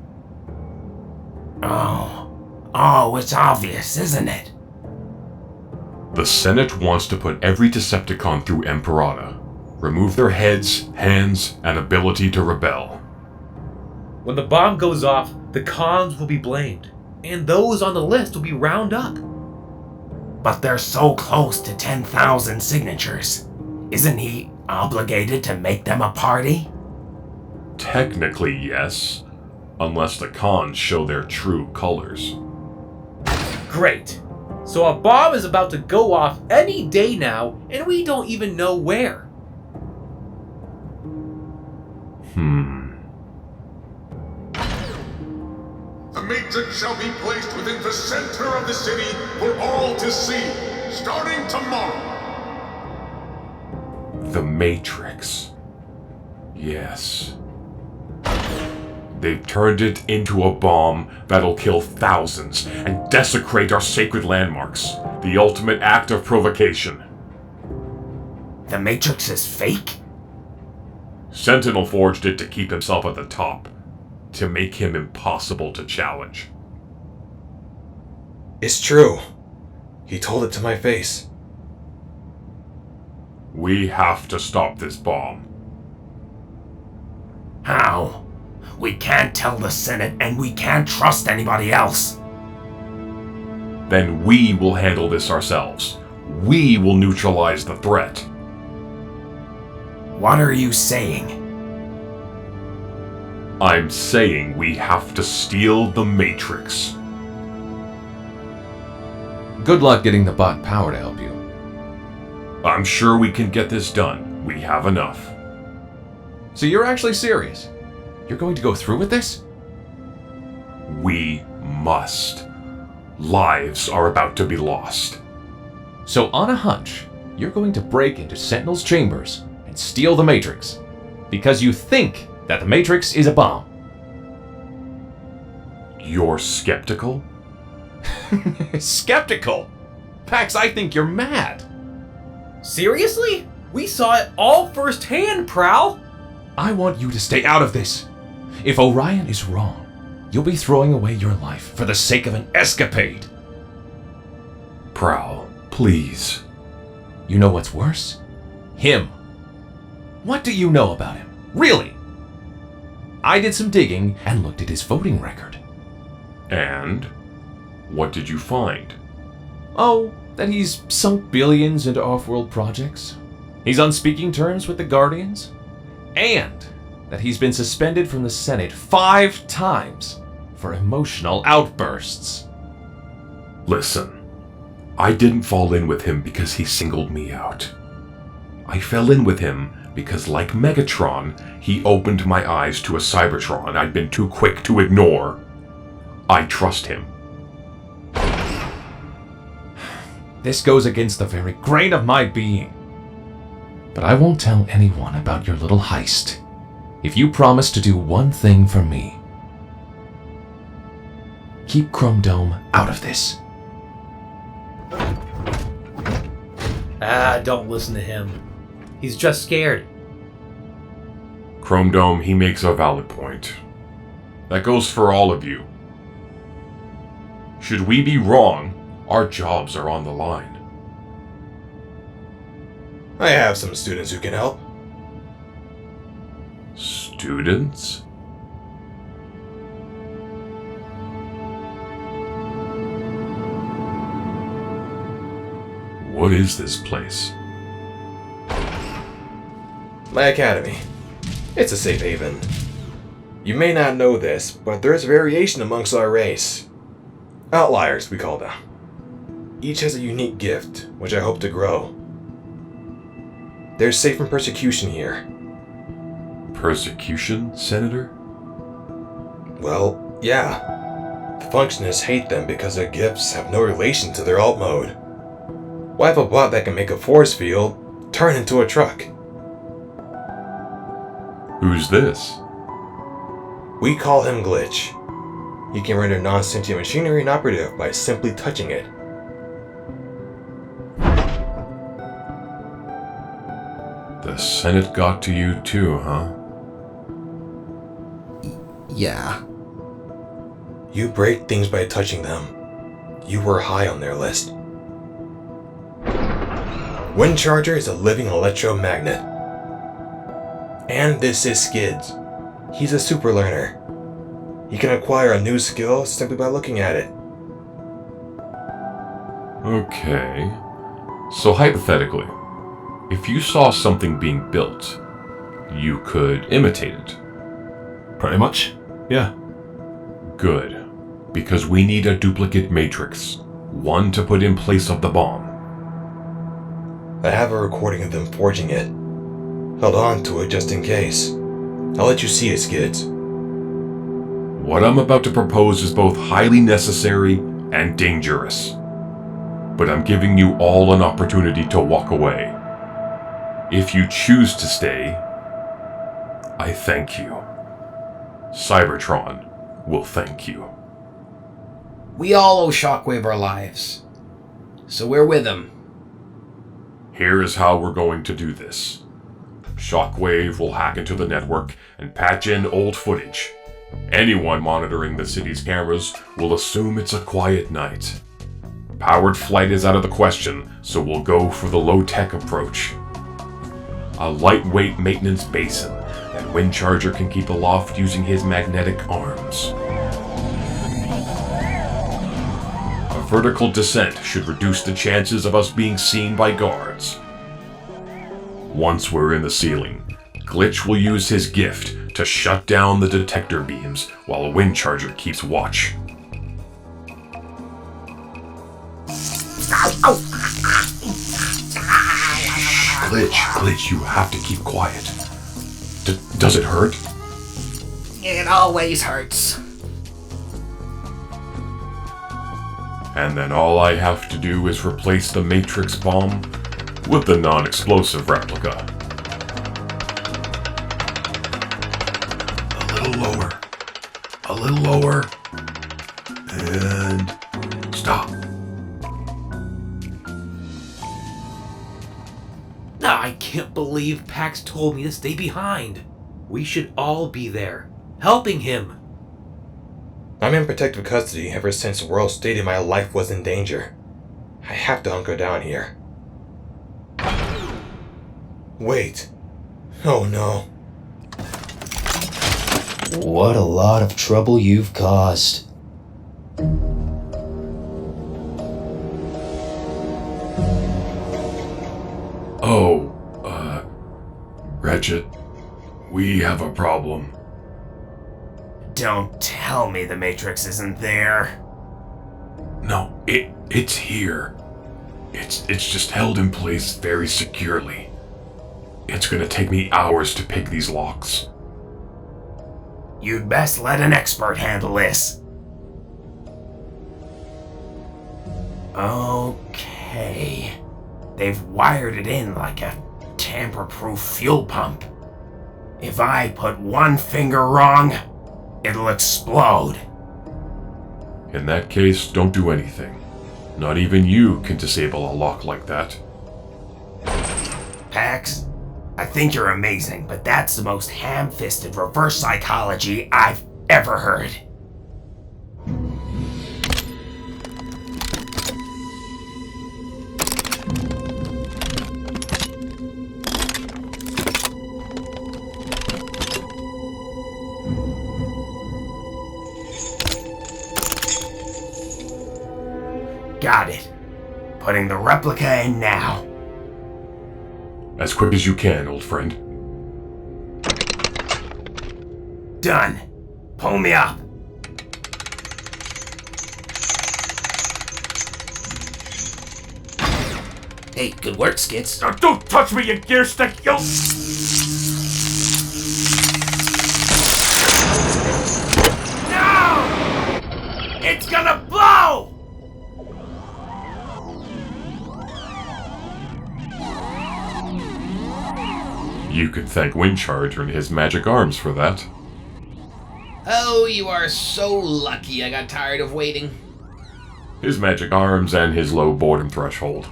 Oh, it's obvious, isn't it? The Senate wants to put every Decepticon through Emperata, remove their heads, hands, and ability to rebel. When the bomb goes off, the cons will be blamed, and those on the list will be round up. But they're so close to 10,000 signatures. Isn't he obligated to make them a party? Technically, yes, unless the cons show their true colors. Great. So a bomb is about to go off any day now, and we don't even know where. The Matrix shall be placed within the center of the city for all to see, starting tomorrow. The Matrix. Yes. They've turned it into a bomb that'll kill thousands and desecrate our sacred landmarks. The ultimate act of provocation. The Matrix is fake? Sentinel forged it to keep himself at the top, to make him impossible to challenge. It's true. He told it to my face. We have to stop this bomb. How? We can't tell the Senate and we can't trust anybody else. Then we will handle this ourselves. We will neutralize the threat. What are you saying? I'm saying we have to steal the Matrix. Good luck getting the bot power to help you. I'm sure we can get this done. We have enough. So you're actually serious? You're going to go through with this? We must. Lives are about to be lost. So on a hunch, you're going to break into Sentinel's chambers and steal the Matrix. Because you think that the Matrix is a bomb. You're skeptical? Skeptical? Pax, I think you're mad. Seriously? We saw it all firsthand, Prowl! I want you to stay out of this. If Orion is wrong, you'll be throwing away your life for the sake of an escapade. Prowl, please. You know what's worse? Him. What do you know about him? Really? I did some digging and looked at his voting record. And? What did you find? Oh, that he's sunk billions into off-world projects. He's on speaking terms with the Guardians. And that he's been suspended from the Senate 5 times for emotional outbursts. Listen, I didn't fall in with him because he singled me out. I fell in with him because, like Megatron, he opened my eyes to a Cybertron I'd been too quick to ignore. I trust him. This goes against the very grain of my being. But I won't tell anyone about your little heist if you promise to do one thing for me. Keep Chrome Dome out of this. Don't listen to him. He's just scared. Chrome Dome, he makes a valid point. That goes for all of you. Should we be wrong, our jobs are on the line. I have some students who can help. Students? What is this place? My academy. It's a safe haven. You may not know this, but there's variation amongst our race. Outliers, we call them. Each has a unique gift, which I hope to grow. They're safe from persecution here. Persecution, Senator? Well, yeah. The Functionists hate them because their gifts have no relation to their alt mode. Why have a bot that can make a force field turn into a truck? Who's this? We call him Glitch. He can render non-sentient machinery inoperative by simply touching it. The Senate got to you too, huh? Yeah. You break things by touching them. You were high on their list. Windcharger is a living electromagnet. And this is Skids. He's a super learner. He can acquire a new skill simply by looking at it. Okay. So hypothetically, if you saw something being built, you could imitate it. Pretty much, yeah. Good. Because we need a duplicate matrix. One to put in place of the bomb. I have a recording of them forging it. Held on to it just in case. I'll let you see it, Skids. What I'm about to propose is both highly necessary and dangerous. But I'm giving you all an opportunity to walk away. If you choose to stay, I thank you. Cybertron will thank you. We all owe Shockwave our lives. So we're with him. Here is how we're going to do this. Shockwave will hack into the network and patch in old footage. Anyone monitoring the city's cameras will assume it's a quiet night. Powered flight is out of the question, so we'll go for the low-tech approach. A lightweight maintenance basin that Windcharger can keep aloft using his magnetic arms. A vertical descent should reduce the chances of us being seen by guards. Once we're in the ceiling, Glitch will use his gift to shut down the detector beams while a Windcharger keeps watch. Glitch, you have to keep quiet. Does it hurt? It always hurts. And then all I have to do is replace the Matrix bomb with the non-explosive replica. A little lower. A little lower. And stop. I can't believe Pax told me to stay behind. We should all be there, helping him. I'm in protective custody ever since the world stated my life was in danger. I have to hunker down here. Wait. Oh no. What a lot of trouble you've caused. Ratchet, we have a problem. Don't tell me the Matrix isn't there. No, it's here. It's just held in place very securely. It's gonna take me hours to pick these locks. You'd best let an expert handle this. Okay. They've wired it in like a tamper-proof fuel pump. If I put one finger wrong, it'll explode. In that case, don't do anything. Not even you can disable a lock like that. Pax, I think you're amazing, but that's the most ham-fisted reverse psychology I've ever heard. Got it. Putting the replica in now. As quick as you can, old friend. Done. Pull me up. Hey, good work, Skids. Now don't touch me, you gear stick, you... No! It's gonna blow! You could thank Windcharger and his magic arms for that. Oh, you are so lucky I got tired of waiting. His magic arms and his low boredom threshold.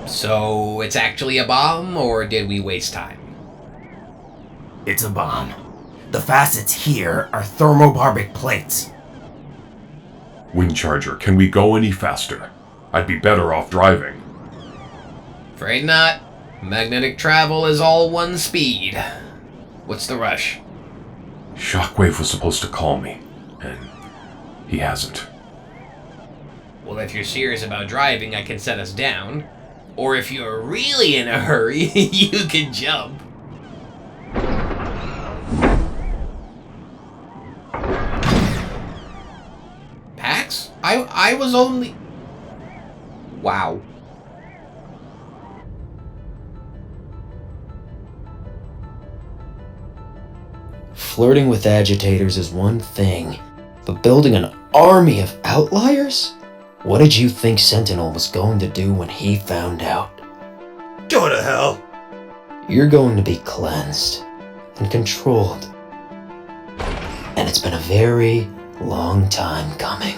So, it's actually a bomb, or did we waste time? It's a bomb. The facets here are thermobarbic plates. Windcharger, can we go any faster? I'd be better off driving. Afraid not. Magnetic travel is all one speed. What's the rush? Shockwave was supposed to call me, and he hasn't. Well, if you're serious about driving, I can set us down. Or if you're really in a hurry, you can jump. Pax? I was only... Wow. Flirting with agitators is one thing, but building an army of outliers? What did you think Sentinel was going to do when he found out? Go to hell! You're going to be cleansed and controlled. And it's been a very long time coming.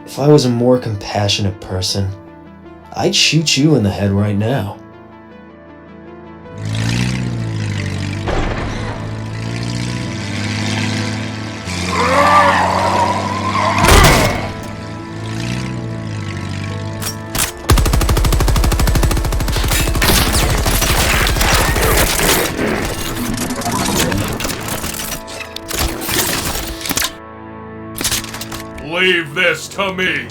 If I was a more compassionate person, I'd shoot you in the head right now. Leave this to me!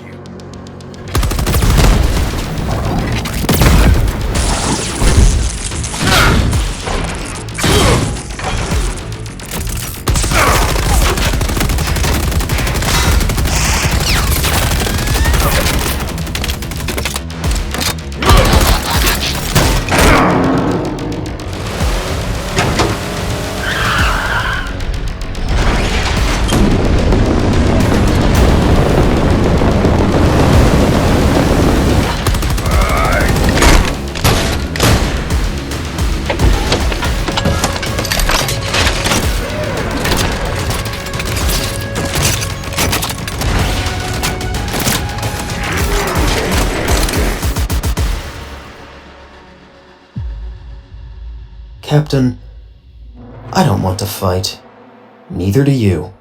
Captain, I don't want to fight. Neither do you.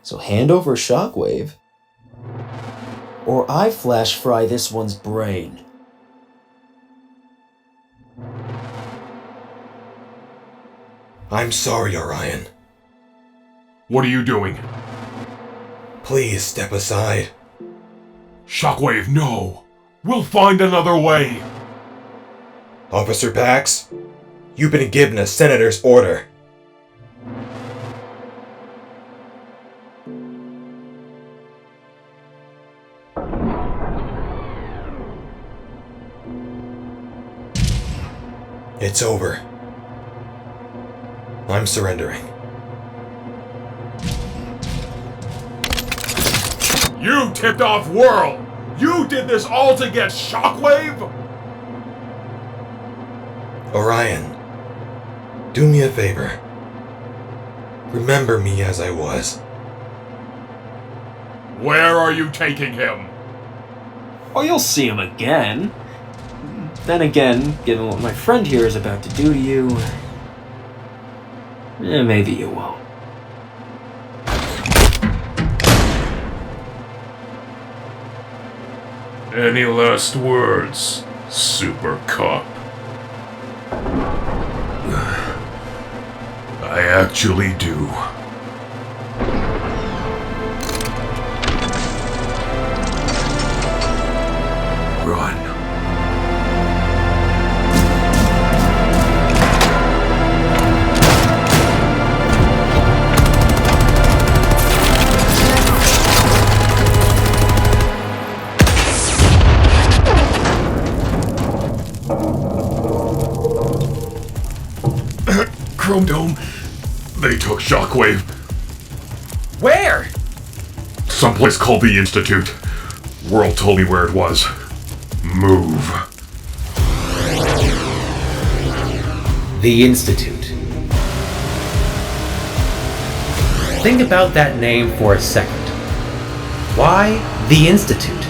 So hand over Shockwave, or I flash fry this one's brain. I'm sorry, Orion. What are you doing? Please step aside. Shockwave, no! We'll find another way! Officer Pax, you've been given a senator's order. It's over. I'm surrendering. You tipped off Whirl! You did this all to get Shockwave? Orion, do me a favor. Remember me as I was. Where are you taking him? Oh, you'll see him again. Then again, given what my friend here is about to do to you, maybe you won't. Any last words, Super Cop? I actually do. Run. Chrome Dome. They took Shockwave. Where? Someplace called the Institute. Whirl told me where it was. Move. The Institute. Think about that name for a second. Why the Institute?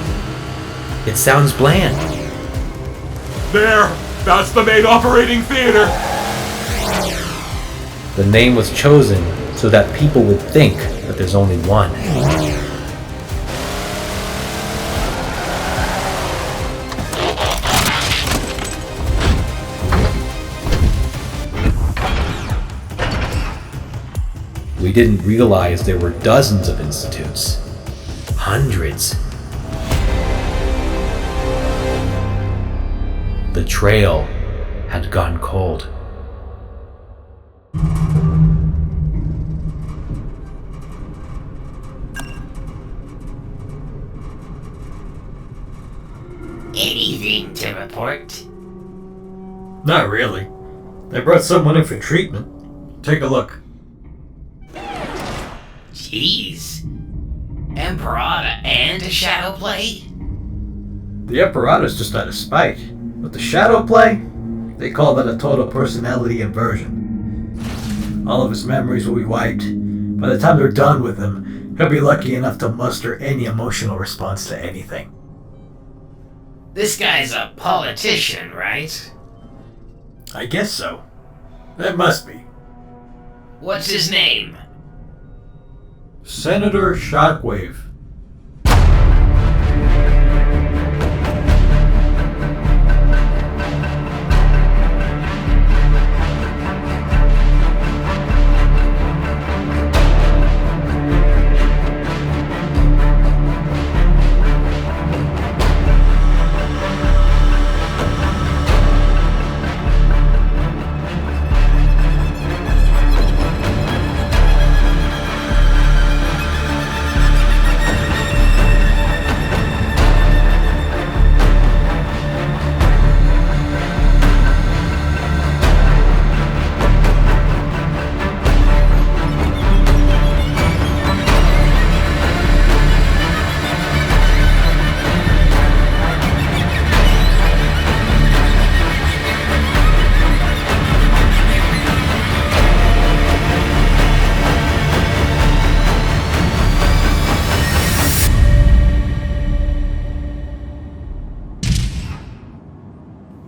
It sounds bland. There! That's the main operating theater! The name was chosen so that people would think that there's only one. We didn't realize there were dozens of institutes. Hundreds. The trail had gone cold. Anything to report? Not really. They brought someone in for treatment. Take a look. Jeez. Emperata and Shadowplay? The Apparata's just out of spite. But the Shadowplay? They call that a total personality inversion. All of his memories will be wiped. By the time they're done with him, he'll be lucky enough to muster any emotional response to anything. This guy's a politician, right? I guess so. That must be. What's his name? Senator Shockwave.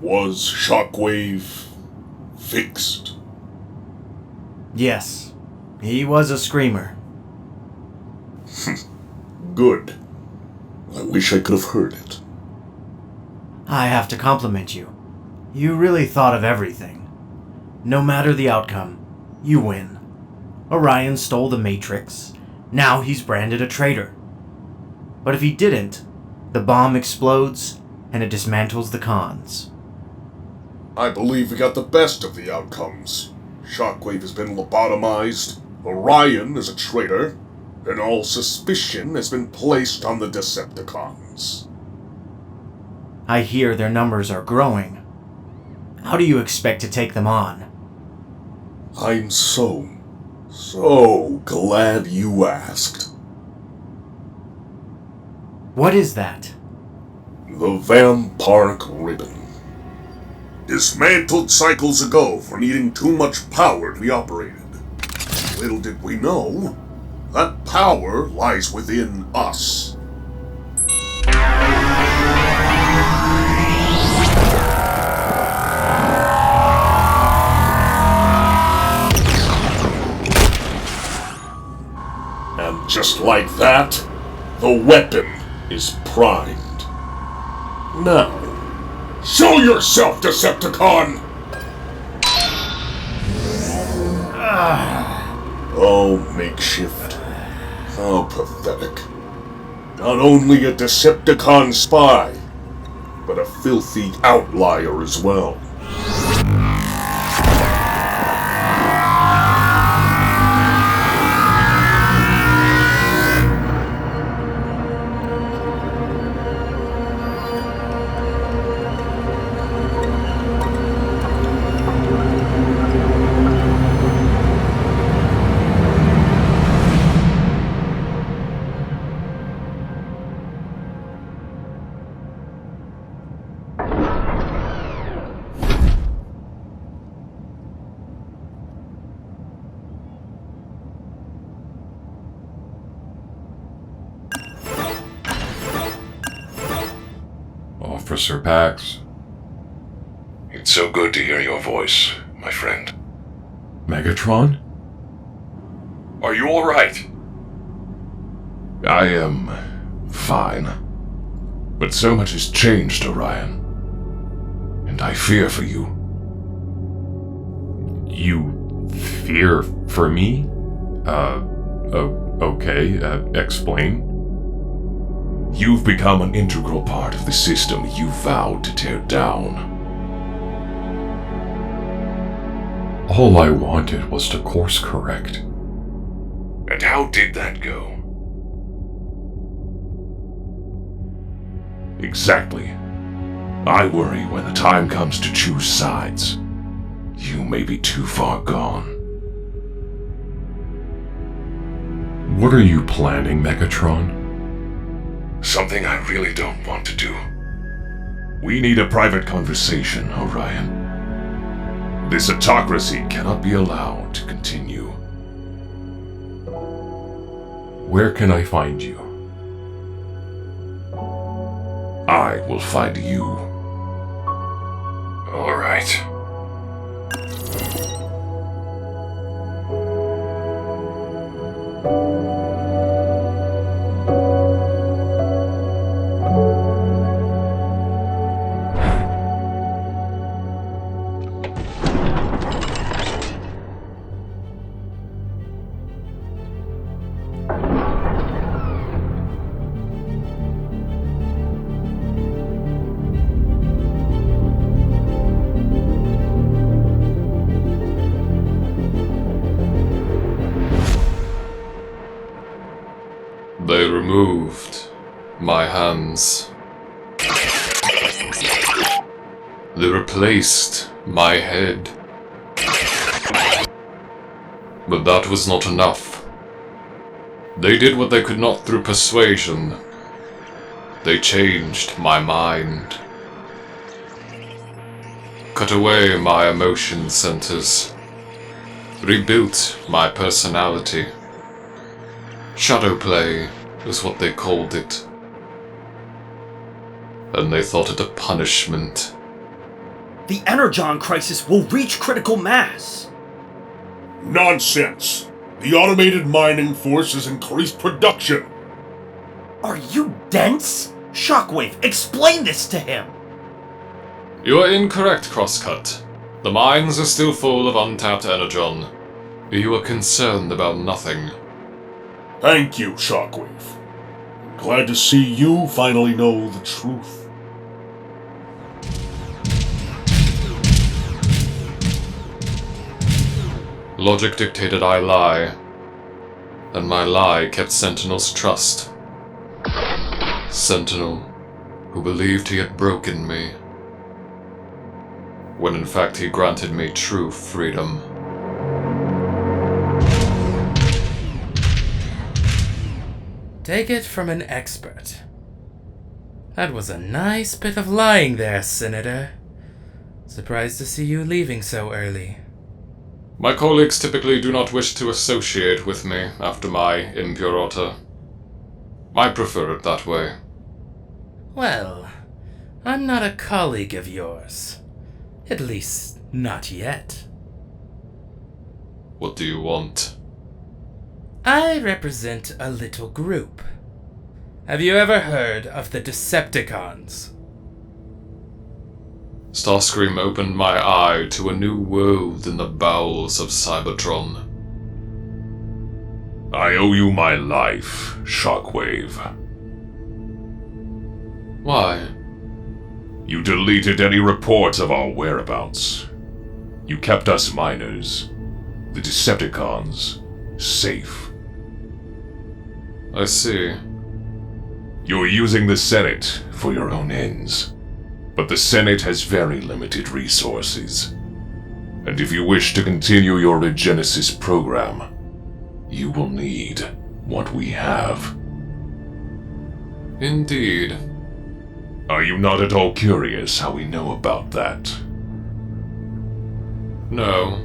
Was Shockwave fixed? Yes, he was a screamer. Good. I wish I could have heard it. I have to compliment you. You really thought of everything. No matter the outcome, you win. Orion stole the Matrix. Now he's branded a traitor. But if he didn't, the bomb explodes and it dismantles the cons. I believe we got the best of the outcomes. Shockwave has been lobotomized, Orion is a traitor, and all suspicion has been placed on the Decepticons. I hear their numbers are growing. How do you expect to take them on? I'm so glad you asked. What is that? The Van Park Ribbon. Dismantled cycles ago for needing too much power to be operated. Little did we know, that power lies within us. And just like that, the weapon is primed. Now, show yourself, Decepticon! Oh, makeshift. How pathetic. Not only a Decepticon spy, but a filthy outlier as well. Officer Pax. It's so good to hear your voice, my friend. Megatron? Are you alright? I am fine. But so much has changed, Orion. And I fear for you. You fear for me? Okay, explain. You've become an integral part of the system you vowed to tear down. All I wanted was to course correct. And how did that go? Exactly. I worry when the time comes to choose sides. You may be too far gone. What are you planning, Megatron? Something I really don't want to do. We need a private conversation, Orion. This autocracy cannot be allowed to continue. Where can I find you? I will find you. All right. They removed my hands. They replaced my head. But that was not enough. They did what they could not through persuasion. They changed my mind. Cut away my emotion centers. Rebuilt my personality. Shadowplay is what they called it. And they thought it a punishment. the Energon crisis will reach critical mass. Nonsense! The automated mining force has increased production. Are you dense? Shockwave, explain this to him! You are incorrect, Crosscut. The mines are still full of untapped energon. You are concerned about nothing. Thank you, Shockwave. Glad to see you finally know the truth. Logic dictated I lie, and my lie kept Sentinel's trust. Sentinel, who believed he had broken me, when in fact he granted me true freedom. Take it from an expert. That was a nice bit of lying there, Senator. Surprised to see you leaving so early. My colleagues typically do not wish to associate with me after my impure order. I prefer it that way. Well, I'm not a colleague of yours. At least, not yet. What do you want? I represent a little group. Have you ever heard of the Decepticons? Starscream opened my eye to a new world in the bowels of Cybertron. I owe you my life, Shockwave. Why? You deleted any reports of our whereabouts. You kept us miners, the Decepticons, safe. I see. You're using the Senate for your own ends. But the Senate has very limited resources. And if you wish to continue your Regenesis program, you will need what we have. Indeed. Are you not at all curious how we know about that? No.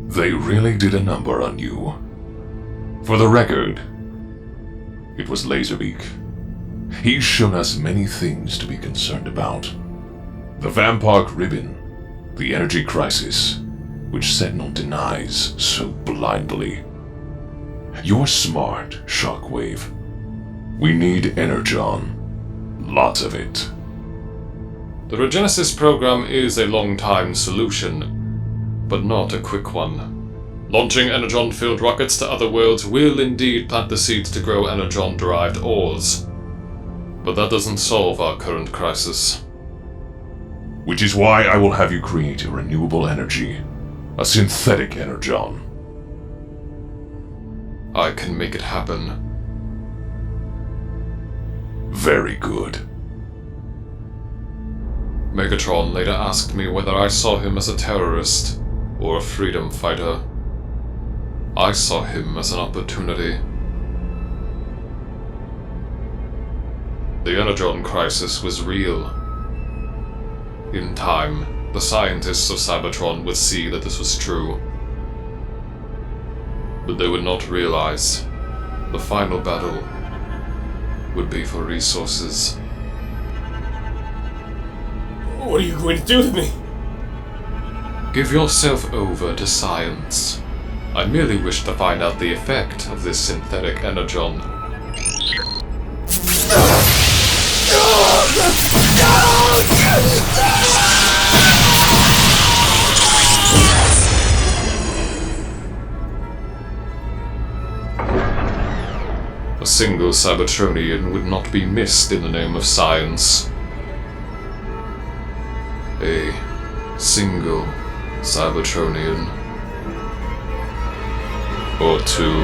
They really did a number on you. For the record, it was Laserbeak. He's shown us many things to be concerned about. The Vampark Ribbon, the energy crisis, which Sentinel denies so blindly. You're smart, Shockwave. We need energon. Lots of it. The Regenesis program is a long-time solution, but not a quick one. Launching energon-filled rockets to other worlds will indeed plant the seeds to grow energon-derived ores. But that doesn't solve our current crisis.'t is why I will have you create a renewable energy. A synthetic energon. I can make it happen. Very good. Megatron later asked me whether I saw him as a terrorist or a freedom fighter. I saw him as an opportunity. The energon crisis was real. In time, the scientists of Cybertron would see that this was true. But they would not realize the final battle would be for resources. What are you going to do to me? Give yourself over to science. I merely wish to find out the effect of this synthetic energon. A single Cybertronian would not be missed in the name of science. A single Cybertronian. Or two.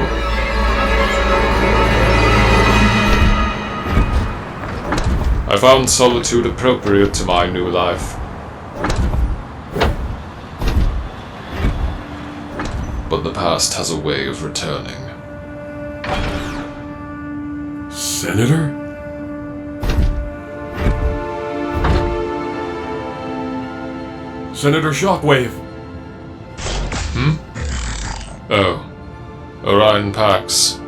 I found solitude appropriate to my new life. But the past has a way of returning. Senator? Senator Shockwave! Oh. Orion Pax.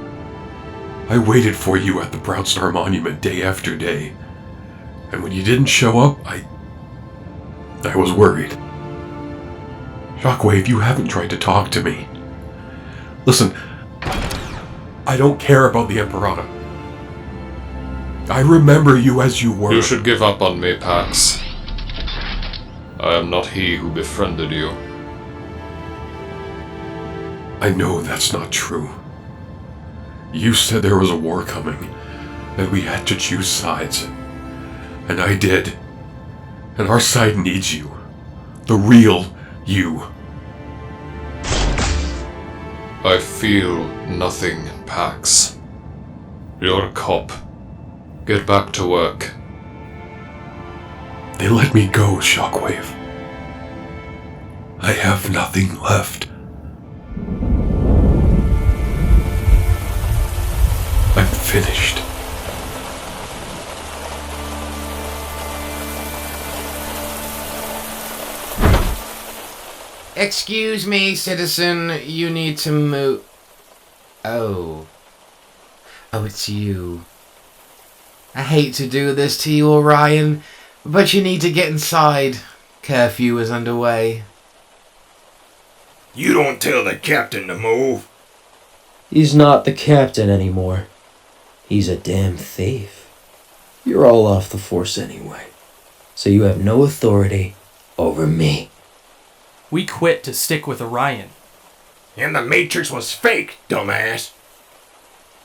I waited for you at the Proudstar Monument day after day. And when you didn't show up, I was worried. Shockwave, you haven't tried to talk to me. Listen, I don't care about the Emperata. I remember you as you were. You should give up on me, Pax. I am not he who befriended you. I know that's not true. You said there was a war coming, that we had to choose sides. And I did. And our side needs you. The real you. I feel nothing, Pax. You're a cop. Get back to work. They let me go, Shockwave. I have nothing left. I'm finished. Excuse me, citizen. You need to move. Oh. Oh, it's you. I hate to do this to you, Orion, but you need to get inside. Curfew is underway. You don't tell the captain to move. He's not the captain anymore. He's a damn thief. You're all off the force anyway, so you have no authority over me. We quit to stick with Orion. And the Matrix was fake, dumbass.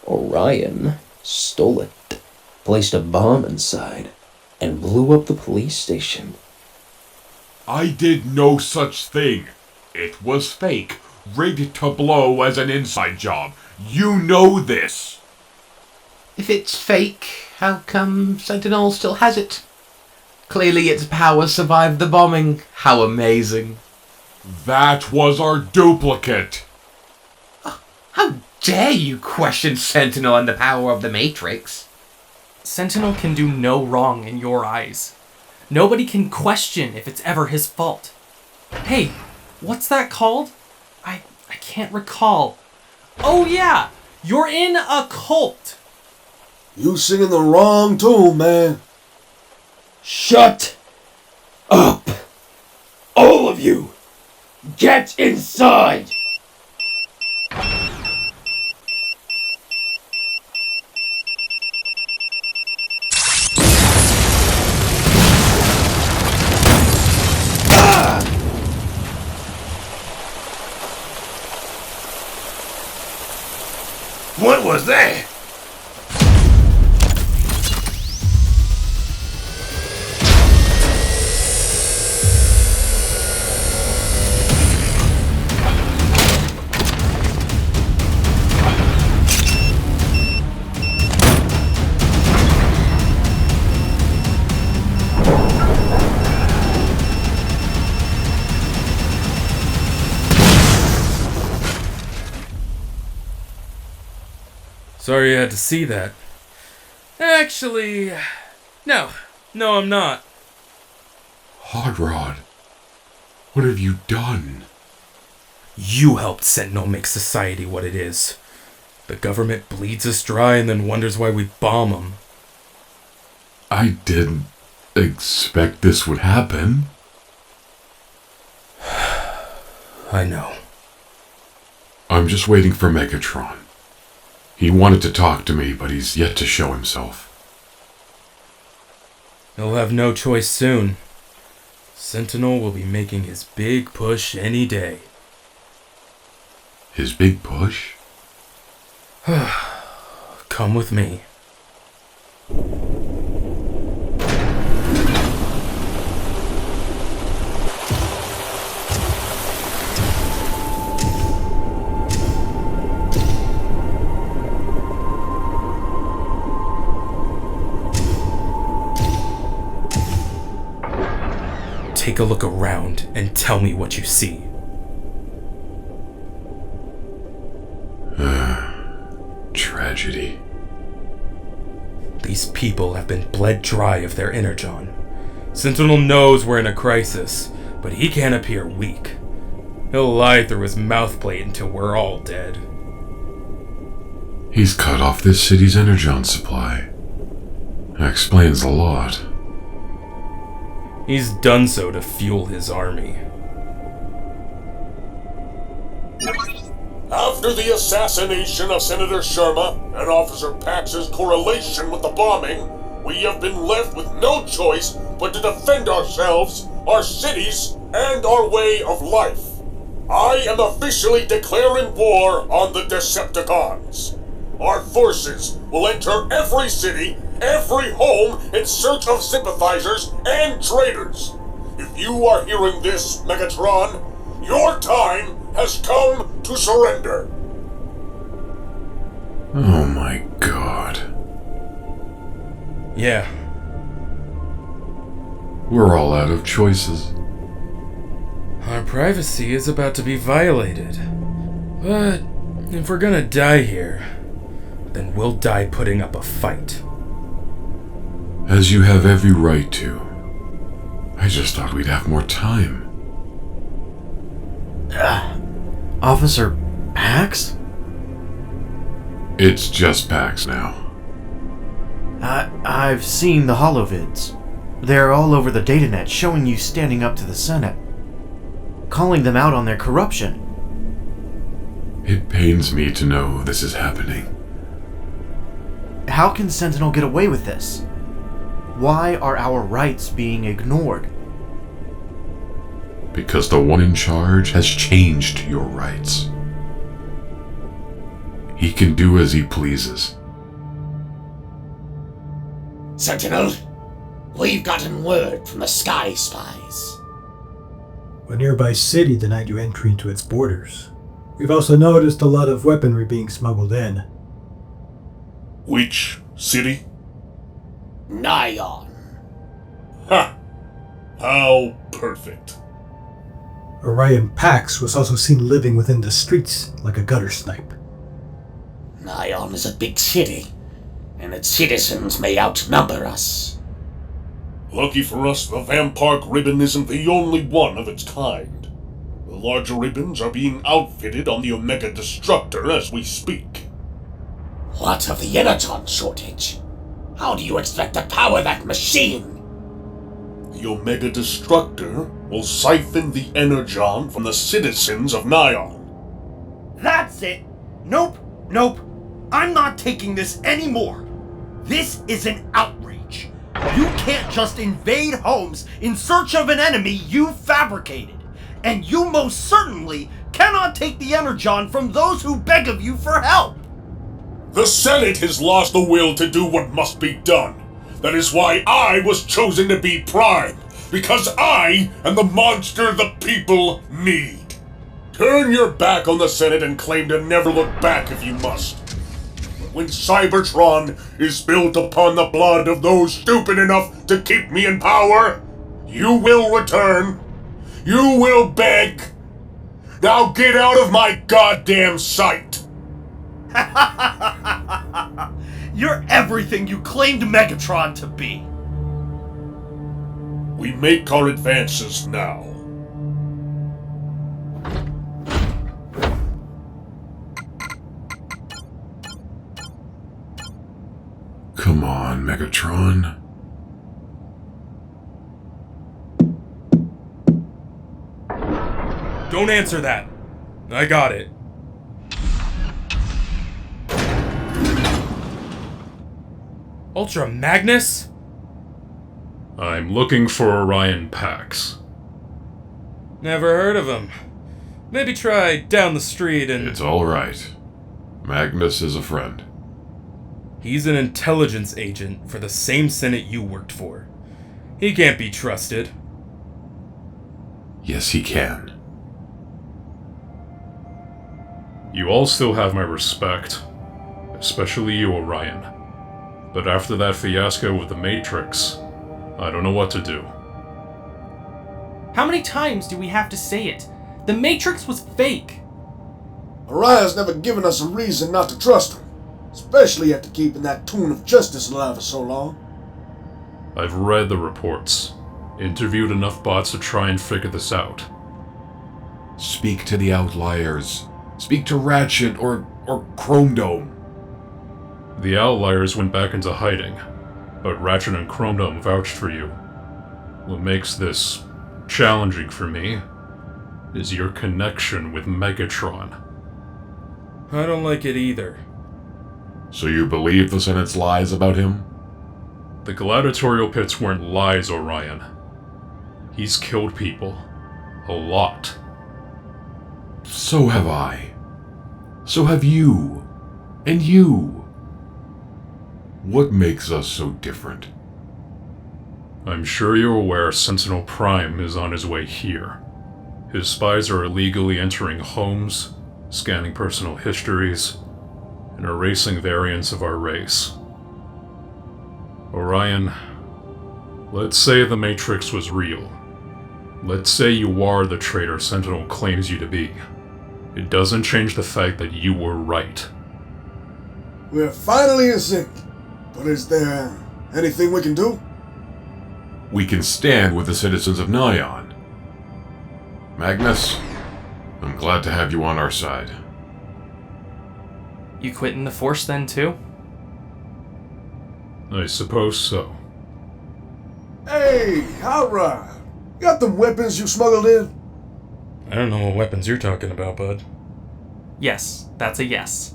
Orion stole it, placed a bomb inside, and blew up the police station. I did no such thing. It was fake, rigged to blow as an inside job. You know this. If it's fake, how come Sentinel still has it? Clearly its power survived the bombing. How amazing. That was our duplicate. How dare you question Sentinel and the power of the Matrix? Sentinel can do no wrong in your eyes. Nobody can question if it's ever his fault. Hey, what's that called? I can't recall. Oh yeah, you're in a cult. You singing the wrong tune, man. Shut up! All of you! Get inside! What was that? Sorry you had to see that. Actually, no, I'm not. Hot Rod, what have you done? You helped Sentinel make society what it is. The government bleeds us dry and then wonders why we bomb them. I didn't expect this would happen. I know. I'm just waiting for Megatron. He wanted to talk to me, but he's yet to show himself. He'll have no choice soon. Sentinel will be making his big push any day. His big push? Come with me. Take a look around and tell me what you see. Tragedy. These people have been bled dry of their energon. Sentinel knows we're in a crisis, but he can't appear weak. He'll lie through his mouthplate until we're all dead. He's cut off this city's energon supply. That explains a lot. He's done so to fuel his army. After the assassination of Senator Sharma and Officer Pax's correlation with the bombing, we have been left with no choice but to defend ourselves, our cities, and our way of life. I am officially declaring war on the Decepticons. Our forces will enter every city, every home in search of sympathizers and traitors. If you are hearing this, Megatron, your time has come to surrender. Oh my god. Yeah. We're all out of choices. Our privacy is about to be violated. But if we're gonna die here, then we'll die putting up a fight. As you have every right to. I just thought we'd have more time. Officer Pax? It's just Pax now. I've seen the holovids. They're all over the datanet showing you standing up to the Senate, calling them out on their corruption. It pains me to know this is happening. How can Sentinel get away with this? Why are our rights being ignored? Because the one in charge has changed your rights. He can do as he pleases. Sentinel, we've gotten word from the Sky Spies. A nearby city denied you entry into its borders. We've also noticed a lot of weaponry being smuggled in. Which city? Nyon. Ha! How perfect. Orion Pax was also seen living within the streets like a gutter snipe. Nyon is a big city, and its citizens may outnumber us. Lucky for us, the Vampark ribbon isn't the only one of its kind. The larger ribbons are being outfitted on the Omega Destructor as we speak. What of the energon shortage? How do you expect to power that machine? The Omega Destructor will siphon the energon from the citizens of Nyon. That's it! Nope. I'm not taking this anymore. This is an outrage. You can't just invade homes in search of an enemy you fabricated. And you most certainly cannot take the energon from those who beg of you for help. The Senate has lost the will to do what must be done. That is why I was chosen to be Prime, because I am the monster the people need. Turn your back on the Senate and claim to never look back if you must. But when Cybertron is built upon the blood of those stupid enough to keep me in power, you will return. You will beg. Now get out of my goddamn sight. You're everything you claimed Megatron to be. We make our advances now. Come on, Megatron. Don't answer that. I got it. Ultra Magnus? I'm looking for Orion Pax. Never heard of him. Maybe try down the street and... It's alright. Magnus is a friend. He's an intelligence agent for the same Senate you worked for. He can't be trusted. Yes, he can. You all still have my respect. Especially you, Orion. But after that fiasco with the Matrix, I don't know what to do. How many times do we have to say it? The Matrix was fake. Orion's never given us a reason not to trust him, especially after keeping that tune of justice alive for so long. I've read the reports, interviewed enough bots to try and figure this out. Speak to the outliers. Speak to Ratchet or Chrome Dome. The Outliers went back into hiding, but Ratchet and Chrome Dome vouched for you. What makes this challenging for me is your connection with Megatron. I don't like it either. So you believe the Senate's lies about him? The gladiatorial pits weren't lies, Orion. He's killed people. A lot. So have I. So have you. And you. What makes us so different? I'm sure you're aware Sentinel Prime is on his way here. His spies are illegally entering homes, scanning personal histories, and erasing variants of our race. Orion, let's say the Matrix was real. Let's say you are the traitor Sentinel claims you to be. It doesn't change the fact that you were right. We're finally in sync. But is there anything we can do? We can stand with the citizens of Nyan. Magnus, I'm glad to have you on our side. You quitting the Force then too? I suppose so. Hey, Outride! Got them weapons you smuggled in? I don't know what weapons you're talking about, bud. Yes, that's a yes.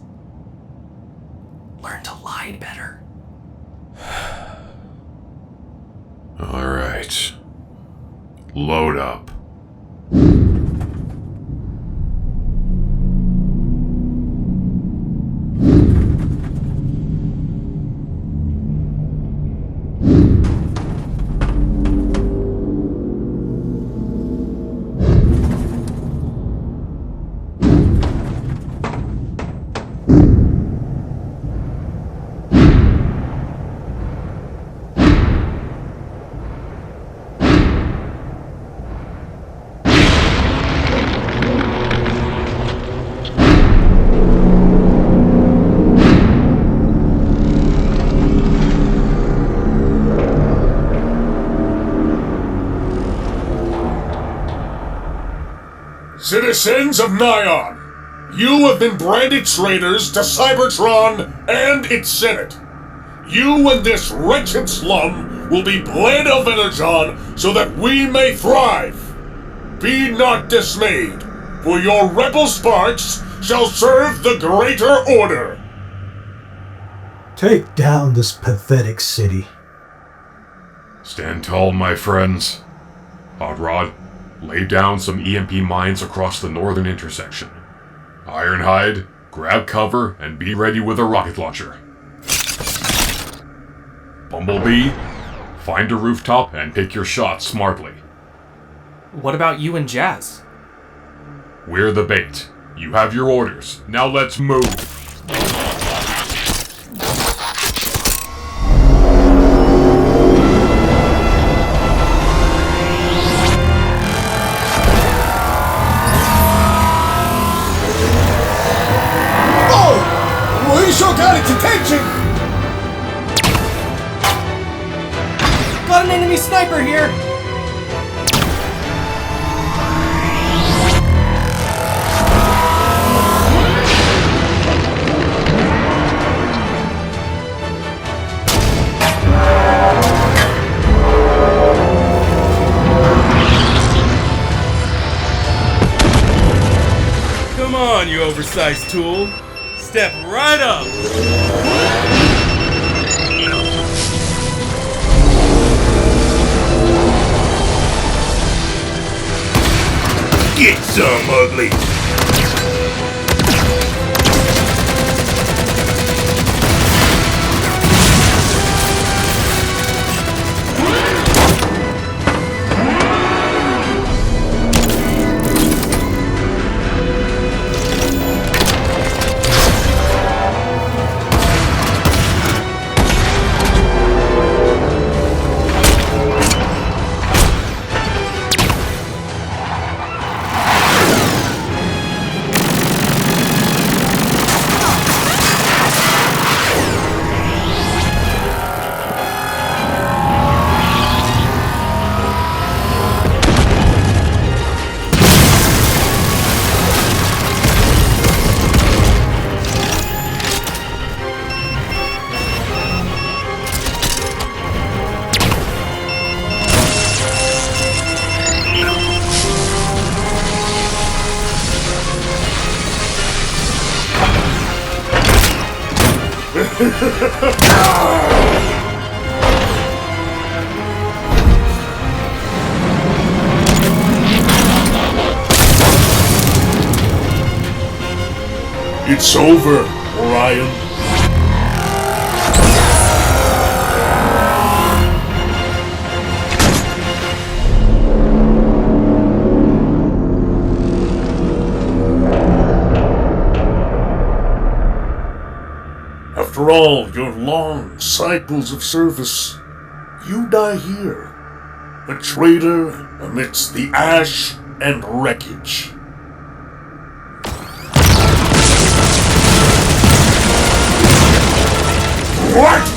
Learn to lie better. Alright. Load up. Citizens of Nyan, you have been branded traitors to Cybertron and its Senate. You and this wretched slum will be bled of Energon so that we may thrive. Be not dismayed, for your rebel sparks shall serve the greater order. Take down this pathetic city. Stand tall, my friends. Hot Rod, lay down some EMP mines across the northern intersection. Ironhide, grab cover and be ready with a rocket launcher. Bumblebee, find a rooftop and pick your shots smartly. What about you and Jazz? We're the bait. You have your orders. Now let's move. Oh! We sure got its attention! Got an enemy sniper here! Come on, you oversized tool. Step right up. Get some, ugly! It's over, Orion. After all your long cycles of service, you die here, a traitor amidst the ash and wreckage. What?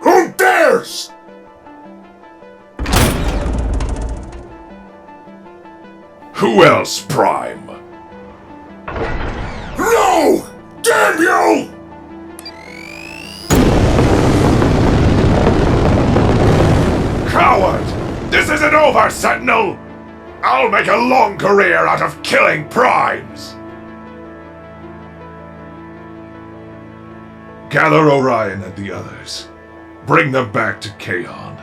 Who dares? Who else, Prime? No! Damn you! Coward! This isn't over, Sentinel! I'll make a long career out of killing Primes! Gather Orion and the others. Bring them back to Kaon.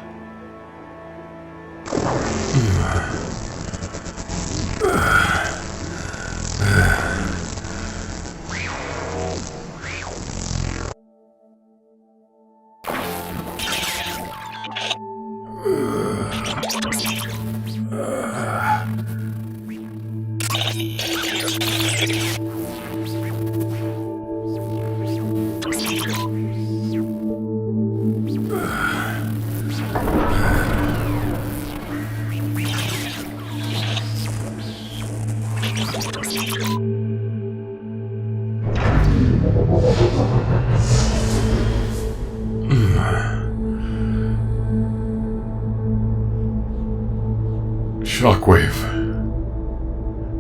Shockwave.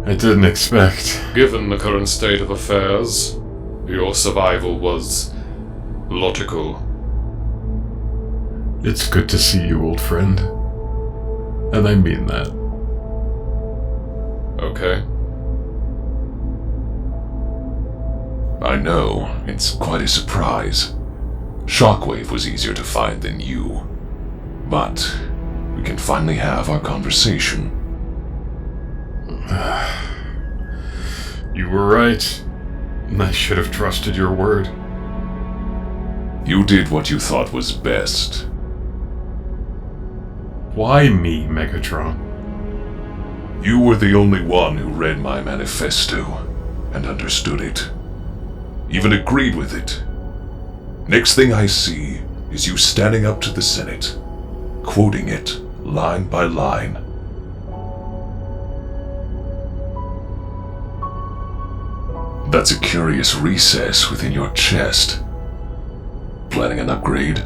I didn't expect. Given the current state of affairs, your survival was logical. It's good to see you, old friend. And I mean that. Okay. I know, it's quite a surprise. Shockwave was easier to find than you. But we can finally have our conversation. You were right. I should have trusted your word. You did what you thought was best. Why me, Megatron? You were the only one who read my manifesto and understood it. Even agreed with it. Next thing I see is you standing up to the Senate, quoting it line by line. That's a curious recess within your chest. Planning an upgrade?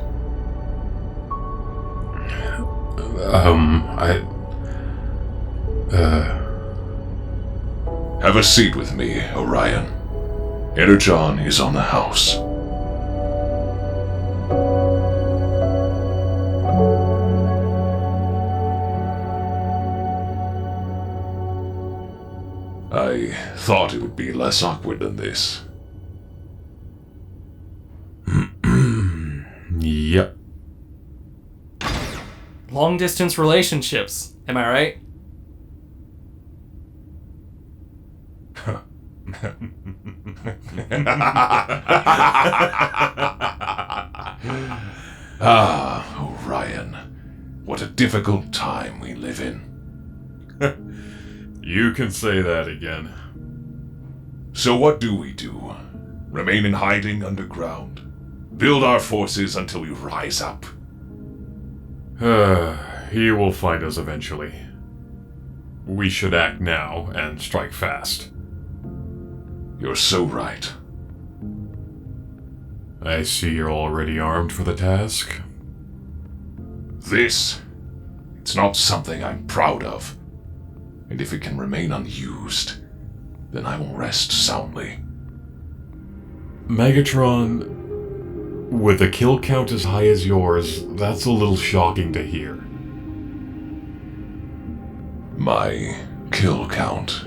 Have a seat with me, Orion. Energon is on the house. I thought it would be less awkward than this. Yep. Long distance relationships, am I right? Orion. What a difficult time we live in. You can say that again. So what do we do? Remain in hiding underground? Build our forces until we rise up? He will find us eventually. We should act now and strike fast. You're so right. I see you're already armed for the task. It's not something I'm proud of. And if it can remain unused, then I will rest soundly. Megatron, with a kill count as high as yours, that's a little shocking to hear. My kill count?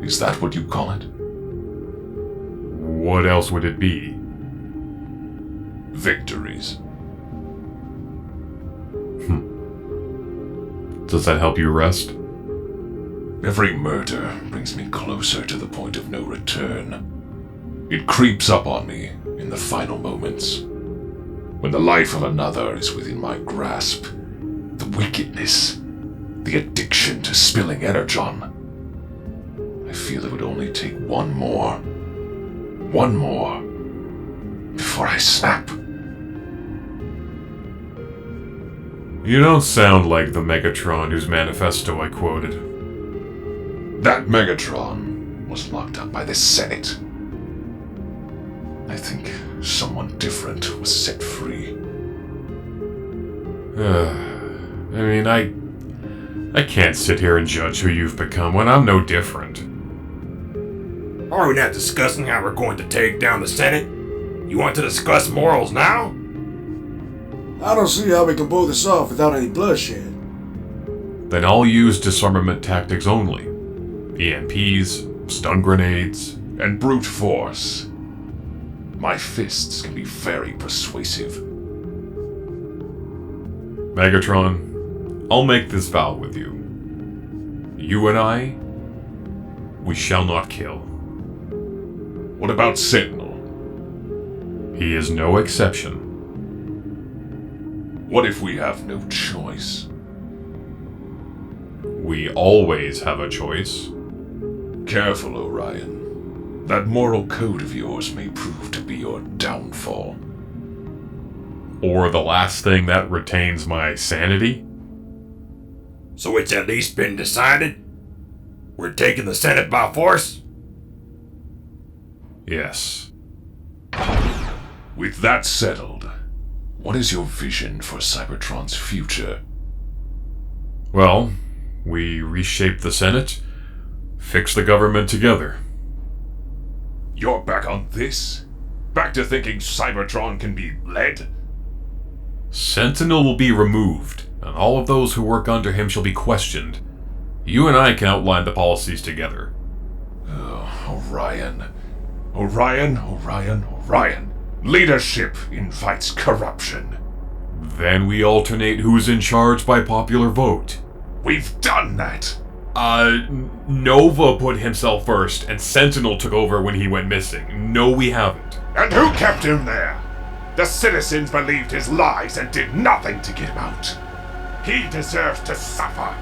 Is that what you call it? What else would it be? Victories. Does that help you rest? Every murder brings me closer to the point of no return. It creeps up on me in the final moments. When the life of another is within my grasp, the wickedness, the addiction to spilling energon. I feel it would only take one more, before I snap. You don't sound like the Megatron whose manifesto I quoted. That Megatron was locked up by the Senate. I think someone different was set free. I can't sit here and judge who you've become when I'm no different. Are we not discussing how we're going to take down the Senate? You want to discuss morals now? I don't see how we can pull this off without any bloodshed. Then I'll use disarmament tactics only. EMPs, stun grenades, and brute force. My fists can be very persuasive. Megatron, I'll make this vow with you. You and I, we shall not kill. What about Sentinel? He is no exception. What if we have no choice? We always have a choice. Careful, Orion. That moral code of yours may prove to be your downfall. Or the last thing that retains my sanity? So it's at least been decided? We're taking the Senate by force? Yes. With that settled, what is your vision for Cybertron's future? Well, we reshape the Senate, fix the government together. You're back on this? Back to thinking Cybertron can be led? Sentinel will be removed, and all of those who work under him shall be questioned. You and I can outline the policies together. Oh, Orion. Orion. Leadership invites corruption. Then we alternate who's in charge by popular vote. We've done that. Nova put himself first, and Sentinel took over when he went missing. No, we haven't. And who kept him there? The citizens believed his lies and did nothing to get him out. He deserves to suffer.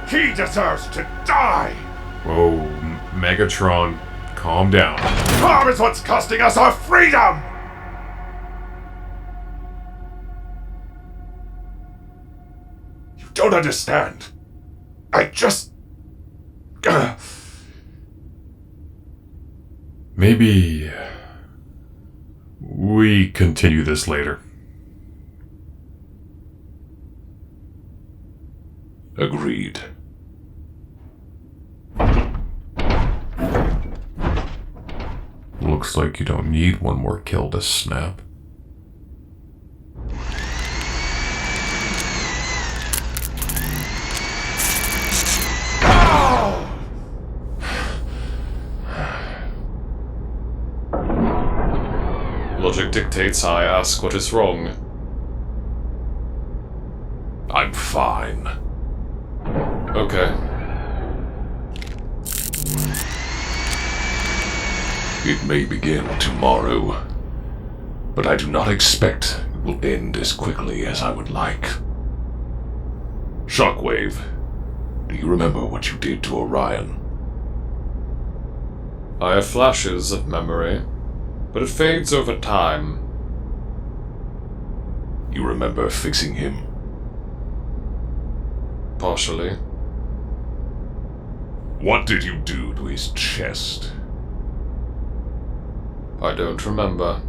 He deserves to die. Oh, Megatron, calm down. Calm is what's costing us our freedom! You don't understand. I just... Maybe... we continue this later. Agreed. Looks like you don't need one more kill to snap. Logic dictates I ask what is wrong. I'm fine. Okay. It may begin tomorrow, but I do not expect it will end as quickly as I would like. Shockwave, Do you remember what you did to Orion? I have flashes of memory, but it fades over time. You remember fixing him? Partially. What did you do to his chest? I don't remember.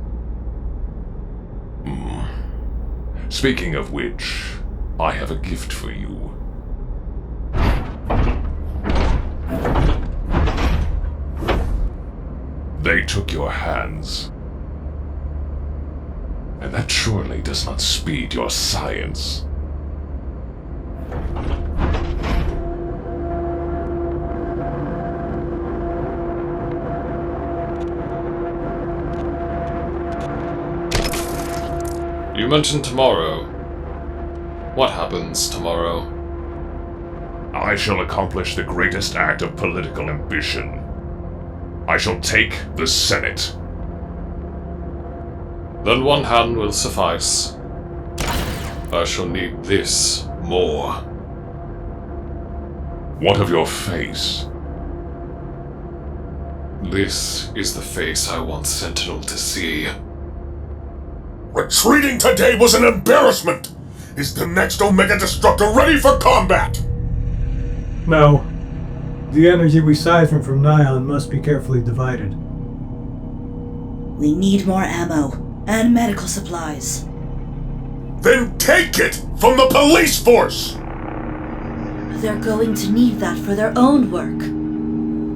Speaking of which, I have a gift for you. They took your hands. And that surely does not speed your science. You mentioned tomorrow. What happens tomorrow? I shall accomplish the greatest act of political ambition. I shall take the Senate. Then one hand will suffice. I shall need this more. What of your face? This is the face I want Sentinel to see. Retreating today was an embarrassment! Is the next Omega Destructor ready for combat? No. The energy we siphon from Nion must be carefully divided. We need more ammo and medical supplies. Then take it from the police force! They're going to need that for their own work.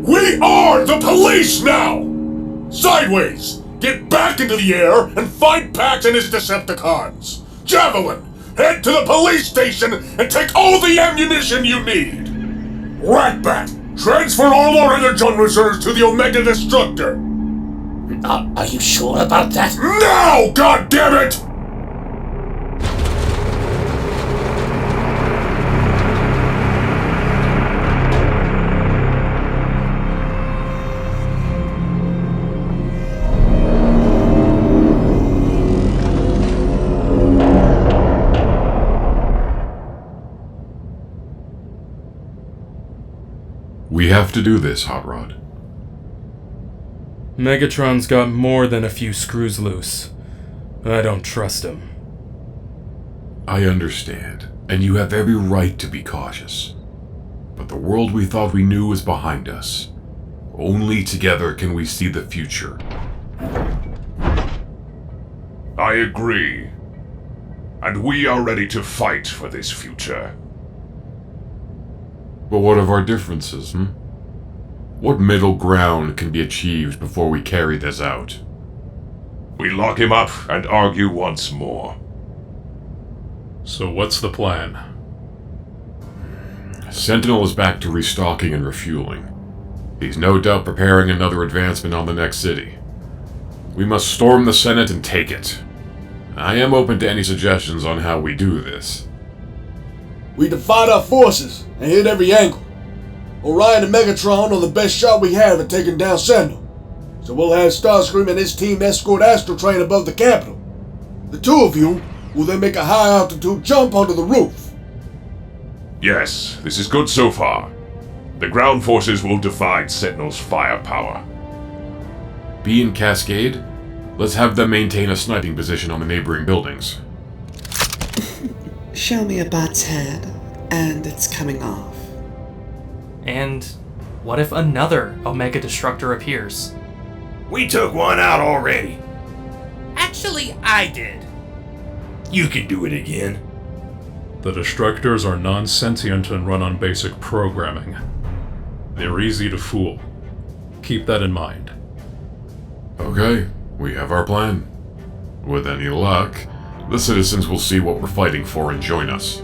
We are the police now! Sideways! Get back into the air and fight Pax and his Decepticons! Javelin! Head to the police station and take all the ammunition you need! Ratbat! Transfer all our Energon reserves to the Omega Destructor! Are you sure about that? Now, goddammit! We have to do this, Hot Rod. Megatron's got more than a few screws loose. I don't trust him. I understand, and you have every right to be cautious. But the world we thought we knew is behind us. Only together can we see the future. I agree. And we are ready to fight for this future. But what of our differences, What middle ground can be achieved before we carry this out? We lock him up and argue once more. So what's the plan? Sentinel is back to restocking and refueling. He's no doubt preparing another advancement on the next city. We must storm the Senate and take it. I am open to any suggestions on how we do this. We divide our forces and hit every angle. Orion and Megatron are the best shot we have at taking down Sentinel. So we'll have Starscream and his team escort Astral Train above the Capitol. The two of you will then make a high altitude jump onto the roof. Yes, this is good so far. The ground forces will divide Sentinel's firepower. B and Cascade, let's have them maintain a sniping position on the neighboring buildings. Show me a bat's head, and it's coming off. And what if another Omega Destructor appears? We took one out already. Actually, I did. You can do it again. The Destructors are non-sentient and run on basic programming. They're easy to fool. Keep that in mind. Okay, we have our plan. With any luck, the citizens will see what we're fighting for and join us.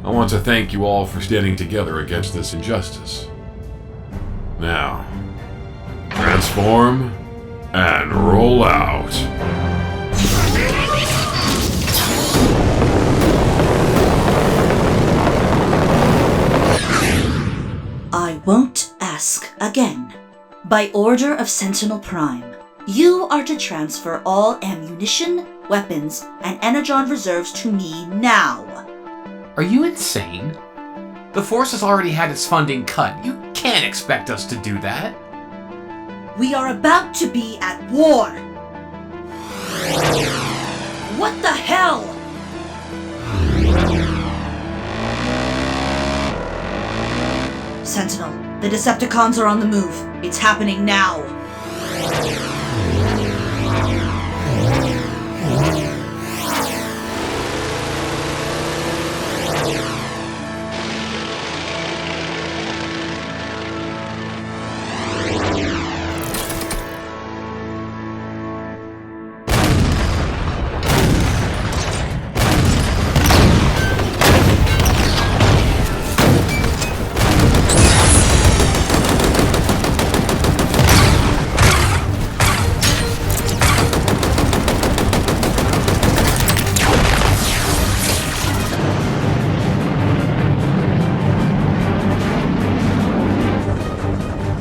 I want to thank you all for standing together against this injustice. Now, transform and roll out. I won't ask again. By order of Sentinel Prime, you are to transfer all ammunition, weapons, and energon reserves to me now. Are you insane? The Force has already had its funding cut. You can't expect us to do that. We are about to be at war. What the hell? Sentinel, the Decepticons are on the move. It's happening now.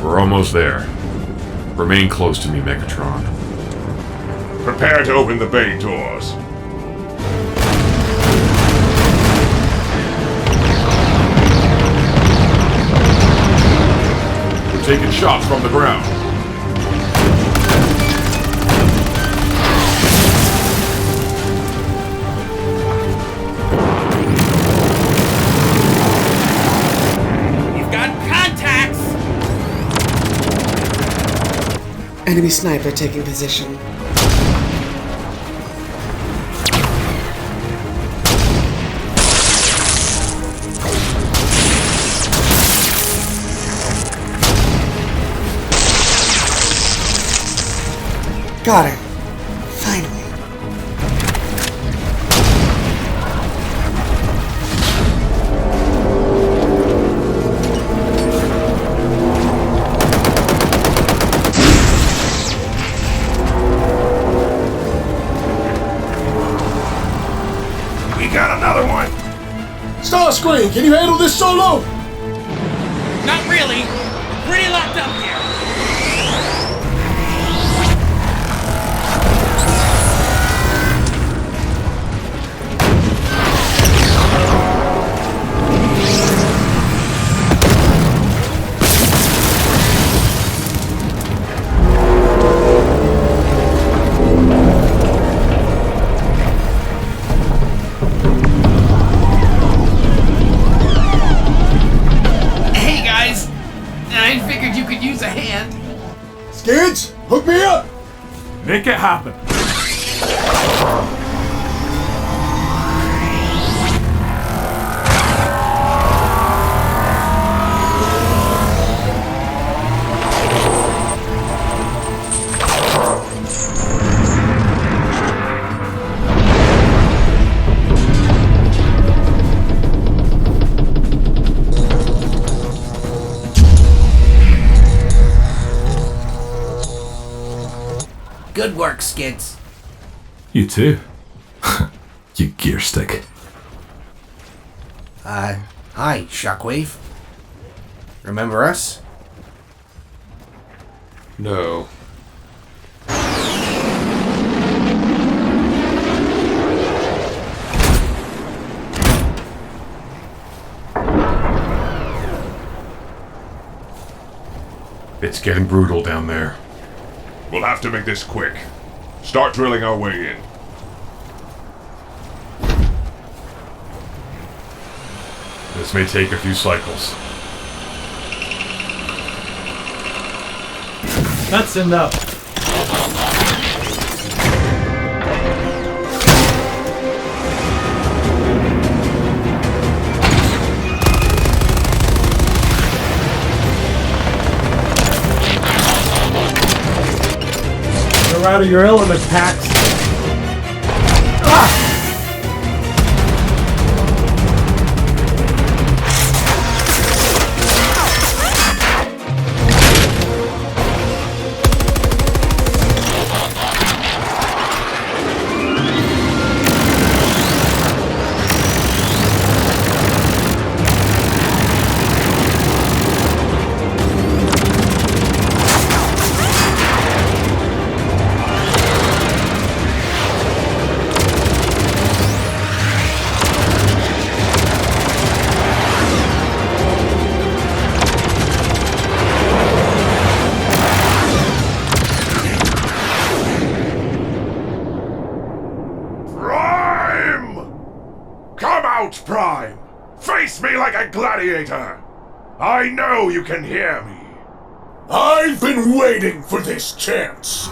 We're almost there. Remain close to me, Megatron. Prepare to open the bay doors. We're taking shots from the ground. Enemy sniper taking position. Got her. Finally. Starscream, can you handle this solo? Not really. Pretty locked up here. Skids, hook me up! Make it happen. Good work, Skids. You too. You gear stick. Hi, Shockwave. Remember us? No. It's getting brutal down there. We'll have to make this quick. Start drilling our way in. This may take a few cycles. That's enough. You're out of your element, Pax. Ah! gladiator! I know you can hear me! I've been waiting for this chance!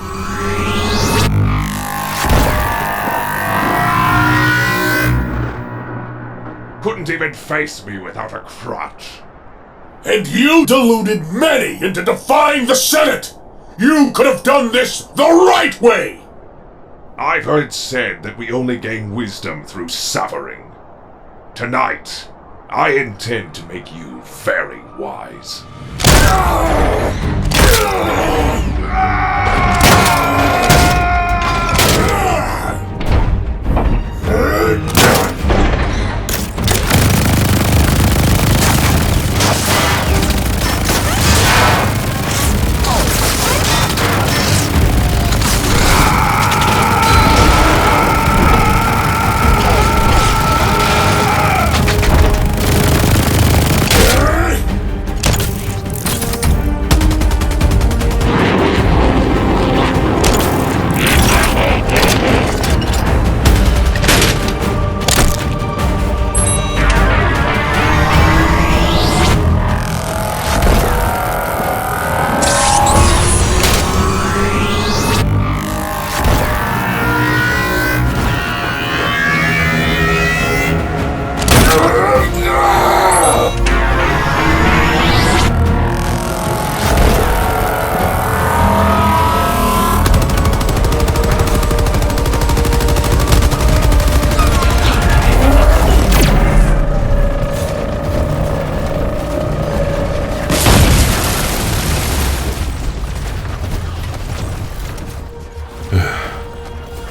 Couldn't even face me without a crutch. And you deluded many into defying the Senate! You could have done this the right way! I've heard said that we only gain wisdom through suffering. Tonight, I intend to make you very wise.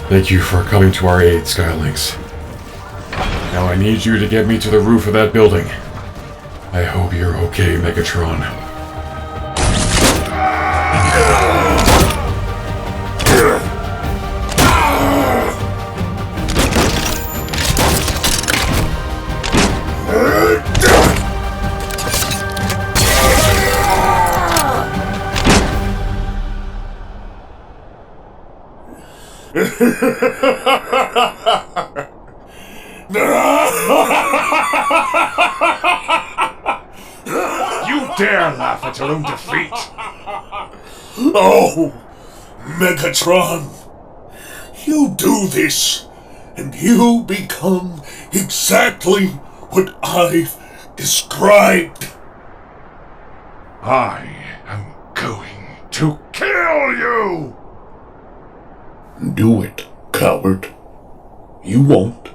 Thank you for coming to our aid, Skylinks. Now I need you to get me to the roof of that building. I hope you're okay, Megatron. You dare laugh at your own defeat! Oh, Megatron! You do this, and you become exactly what I've described. I am going to kill you! Do it, coward. You won't.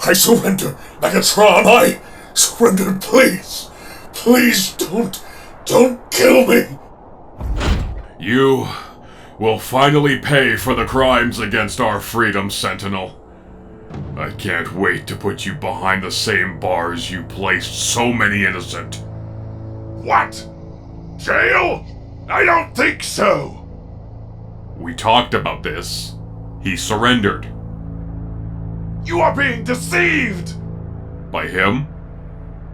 I surrender, Megatron! I surrender, please! Please don't kill me! You will finally pay for the crimes against our freedom, Sentinel. I can't wait to put you behind the same bars you placed so many innocent. What? Jail? I don't think so! We talked about this. He surrendered. You are being deceived! By him?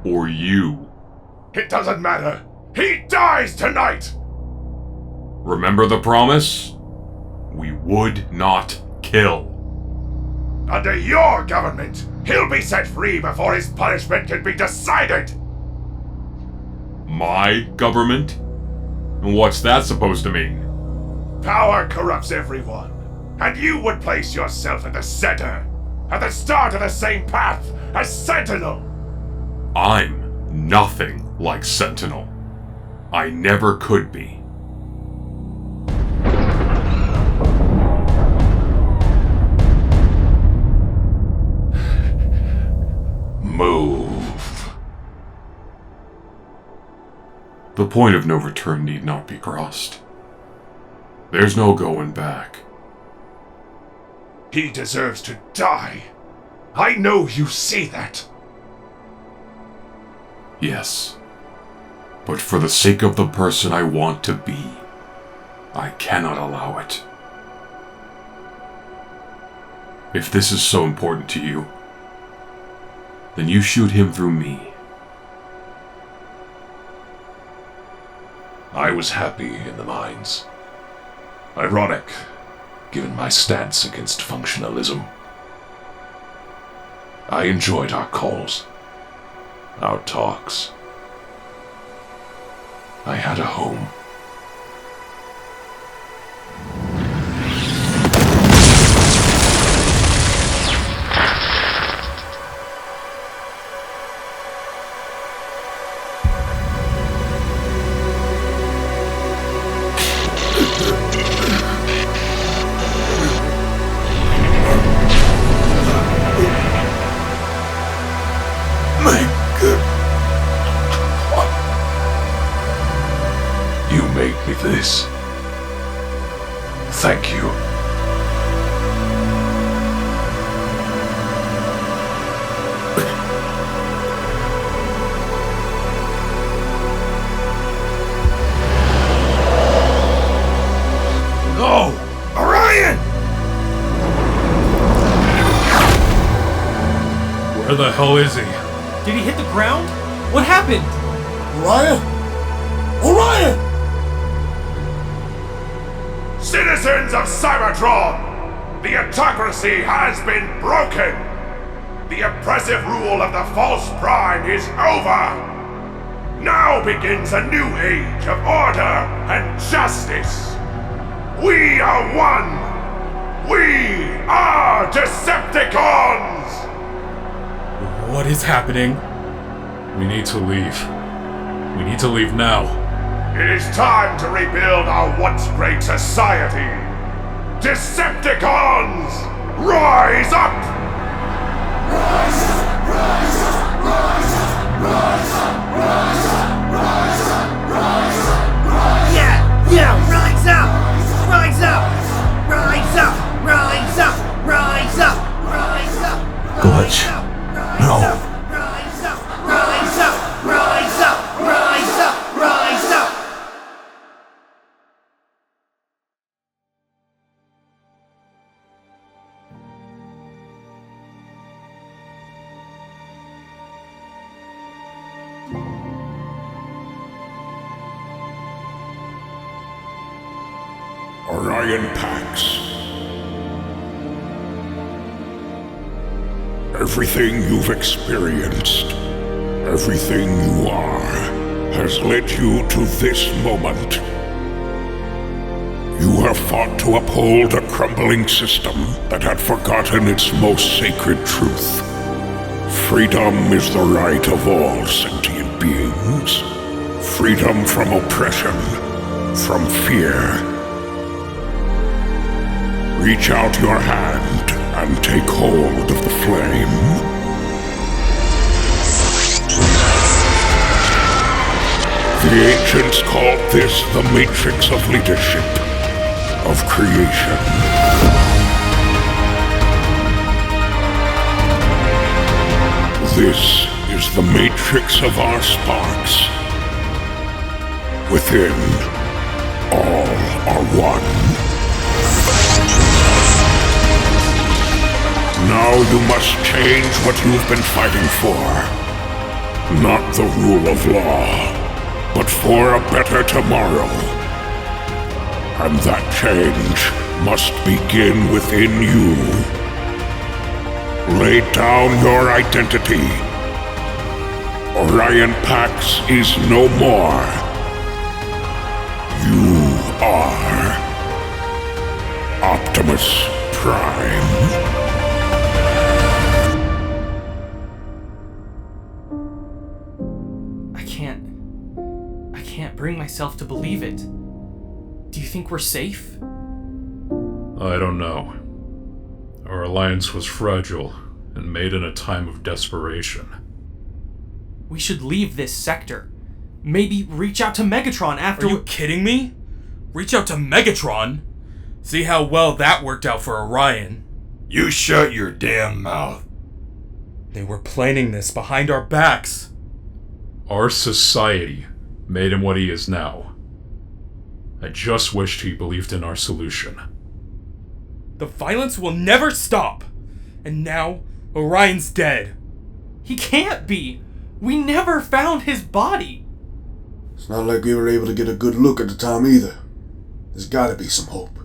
Or you? It doesn't matter. He dies tonight! Remember the promise? We would not kill. Under your government, he'll be set free before his punishment can be decided! My government? And what's that supposed to mean? Power corrupts everyone, and you would place yourself at the center, at the start of the same path as Sentinel! I'm nothing like Sentinel. I never could be. Move. The point of no return need not be crossed. There's no going back. He deserves to die. I know you see that. Yes. But for the sake of the person I want to be, I cannot allow it. If this is so important to you, then you shoot him through me. I was happy in the mines. Ironic, given my stance against functionalism. I enjoyed our calls, our talks. I had a home. You made me this. Thank you. No! Orion! Where the hell is he? Did he hit the ground? What happened? Orion? Orion! Citizens of Cybertron, the Autocracy has been broken. The oppressive rule of the False Prime is over. Now begins a new age of order and justice. We are one. We are Decepticons. What is happening? We need to leave. We need to leave now. It is time to rebuild our once great society. Decepticons, rise up! Rise up, rise up, rise up, rise up, rise up, rise up, rise up, rise up. Yeah, rise up! Rise up! Rise up! Rise up! Rise up! Rise up! Glitch. No. Rise up! Rise up! Rise up! Rise up! Rise up! Orion Pax. Everything you've experienced, everything you are, has led you to this moment. You have fought to uphold a crumbling system that had forgotten its most sacred truth. Freedom is the right of all sentient beings. Freedom from oppression, from fear. Reach out your hand and take hold of the flame. The ancients called this the matrix of leadership, of creation. This is the matrix of our sparks. Within, all are one. Now you must change what you've been fighting for. Not the rule of law, but for a better tomorrow. And that change must begin within you. Lay down your identity. Orion Pax is no more. You are Optimus Prime. I can't bring myself to believe it. Do you think we're safe? I don't know. Our alliance was fragile and made in a time of desperation. We should leave this sector. Maybe reach out to Megatron after. Are you kidding me? Reach out to Megatron? See how well that worked out for Orion. You shut your damn mouth. They were planning this behind our backs. Our society made him what he is now. I just wished he believed in our solution. The violence will never stop. And now, Orion's dead. He can't be. We never found his body. It's not like we were able to get a good look at the time either. There's gotta be some hope.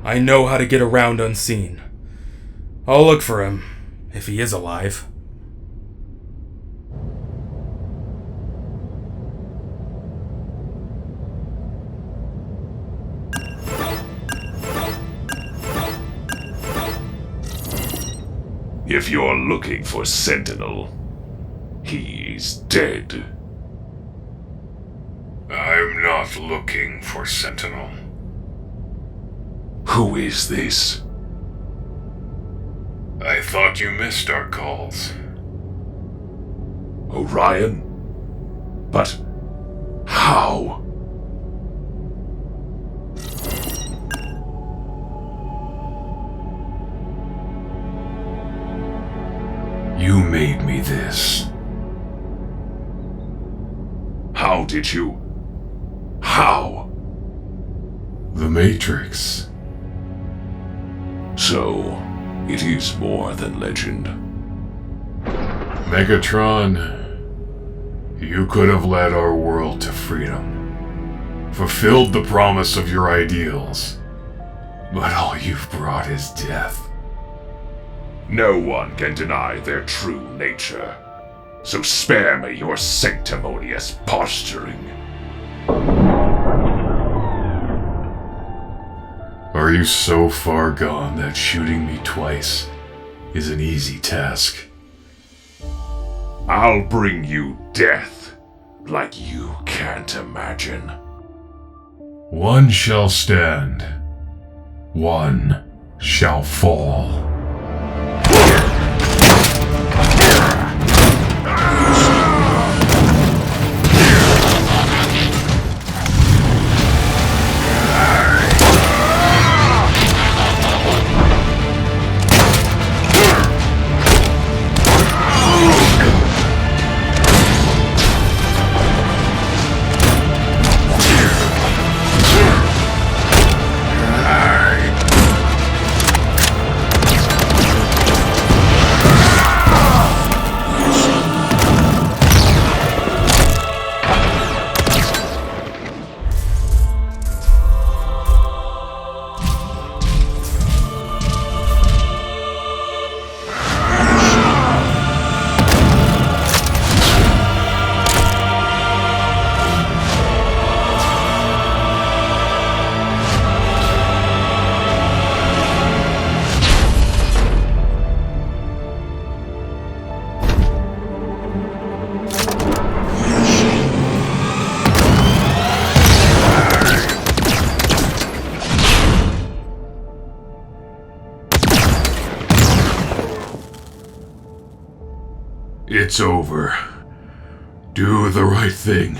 I know how to get around unseen. I'll look for him, if he is alive. If you're looking for Sentinel, he's dead. I'm not looking for Sentinel. Who is this? I thought you missed our calls. Orion? But how? You made me this. How did you? How? The Matrix. So, it is more than legend. Megatron, you could have led our world to freedom, fulfilled the promise of your ideals, but all you've brought is death. No one can deny their true nature, so spare me your sanctimonious posturing. Are you so far gone that shooting me twice is an easy task? I'll bring you death like you can't imagine. One shall stand, one shall fall. It's over. Do the right thing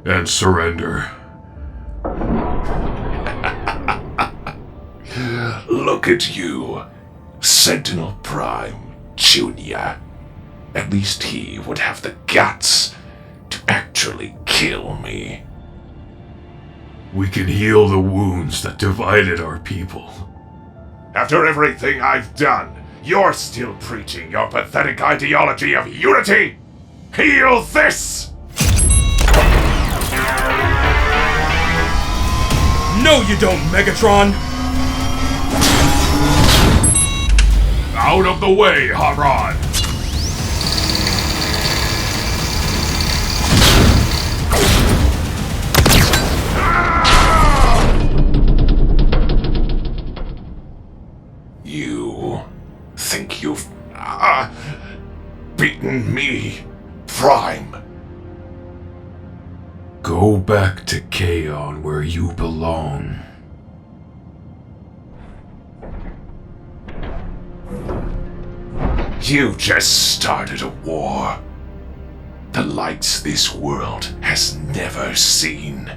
and surrender. Look at you, Sentinel Prime Jr. At least he would have the guts to actually kill me. We can heal the wounds that divided our people. After everything I've done, you're still preaching your pathetic ideology of unity? Heal this! No, you don't, Megatron! Out of the way, Haran! You think you've beaten me, Prime? Go back to Kaon where you belong. You just started a war. The likes this world has never seen.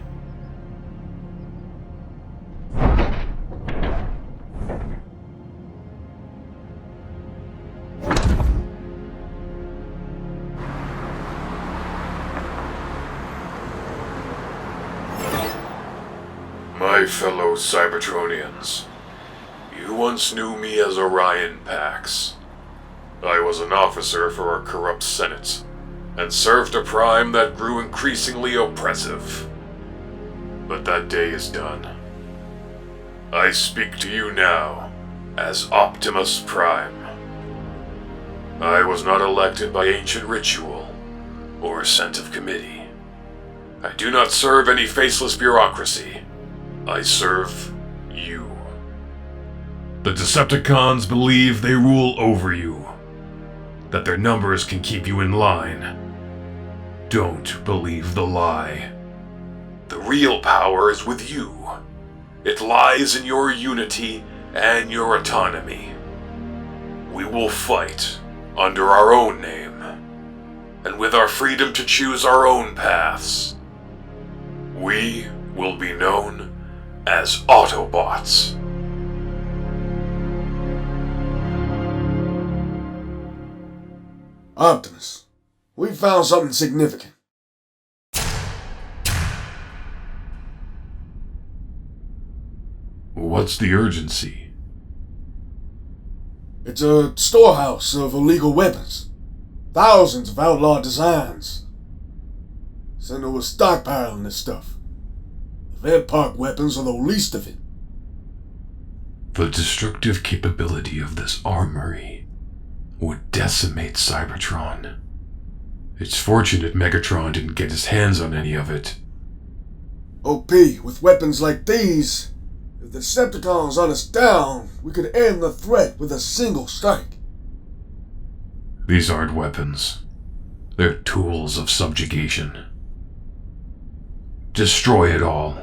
My fellow Cybertronians, you once knew me as Orion Pax. I was an officer for our corrupt Senate, and served a Prime that grew increasingly oppressive. But that day is done. I speak to you now, as Optimus Prime. I was not elected by ancient ritual or assent of committee. I do not serve any faceless bureaucracy. I serve you. The Decepticons believe they rule over you, that their numbers can keep you in line. Don't believe the lie. The real power is with you. It lies in your unity and your autonomy. We will fight under our own name, and with our freedom to choose our own paths. We will be known as Autobots. Optimus, we found something significant. What's the urgency? It's a storehouse of illegal weapons. Thousands of outlaw designs. Sentinel was stockpiling this stuff. Event park weapons are the least of it. The destructive capability of this armory would decimate Cybertron. It's fortunate Megatron didn't get his hands on any of it. OP, with weapons like these, if the Decepticons hunt us down, we could end the threat with a single strike. These aren't weapons. They're tools of subjugation. Destroy it all.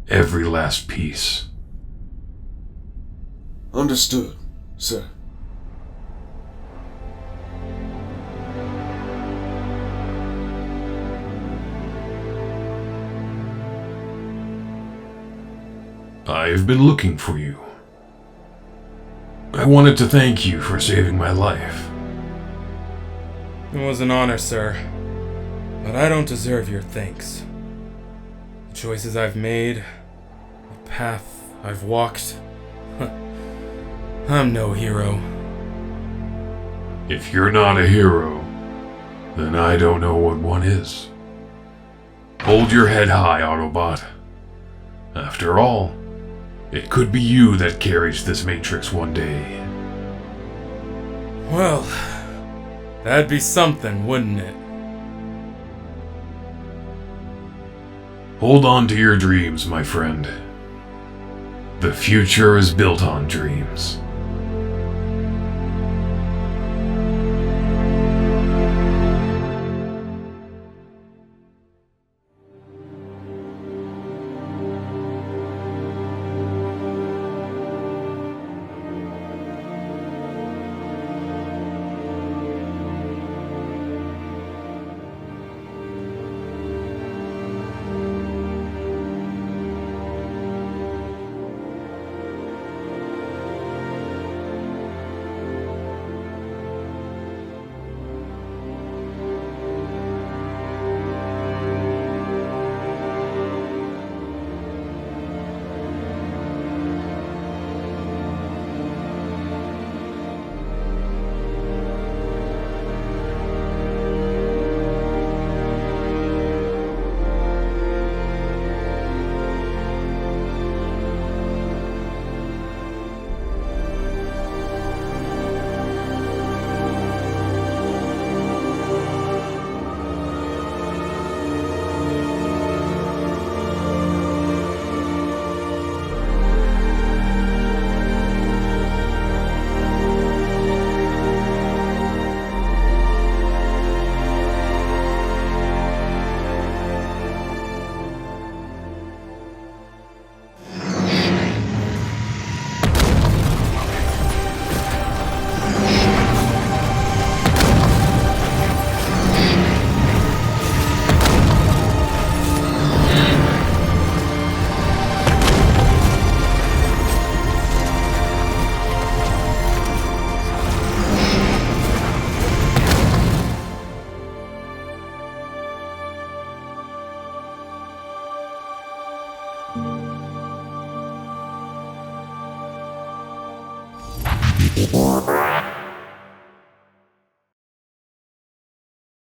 Every last piece. Understood, sir. I've been looking for you. I wanted to thank you for saving my life. It was an honor, sir. But I don't deserve your thanks. The choices I've made, the path I've walked. I'm no hero. If you're not a hero, then I don't know what one is. Hold your head high, Autobot. After all, it could be you that carries this Matrix one day. Well, that'd be something, wouldn't it? Hold on to your dreams, my friend. The future is built on dreams.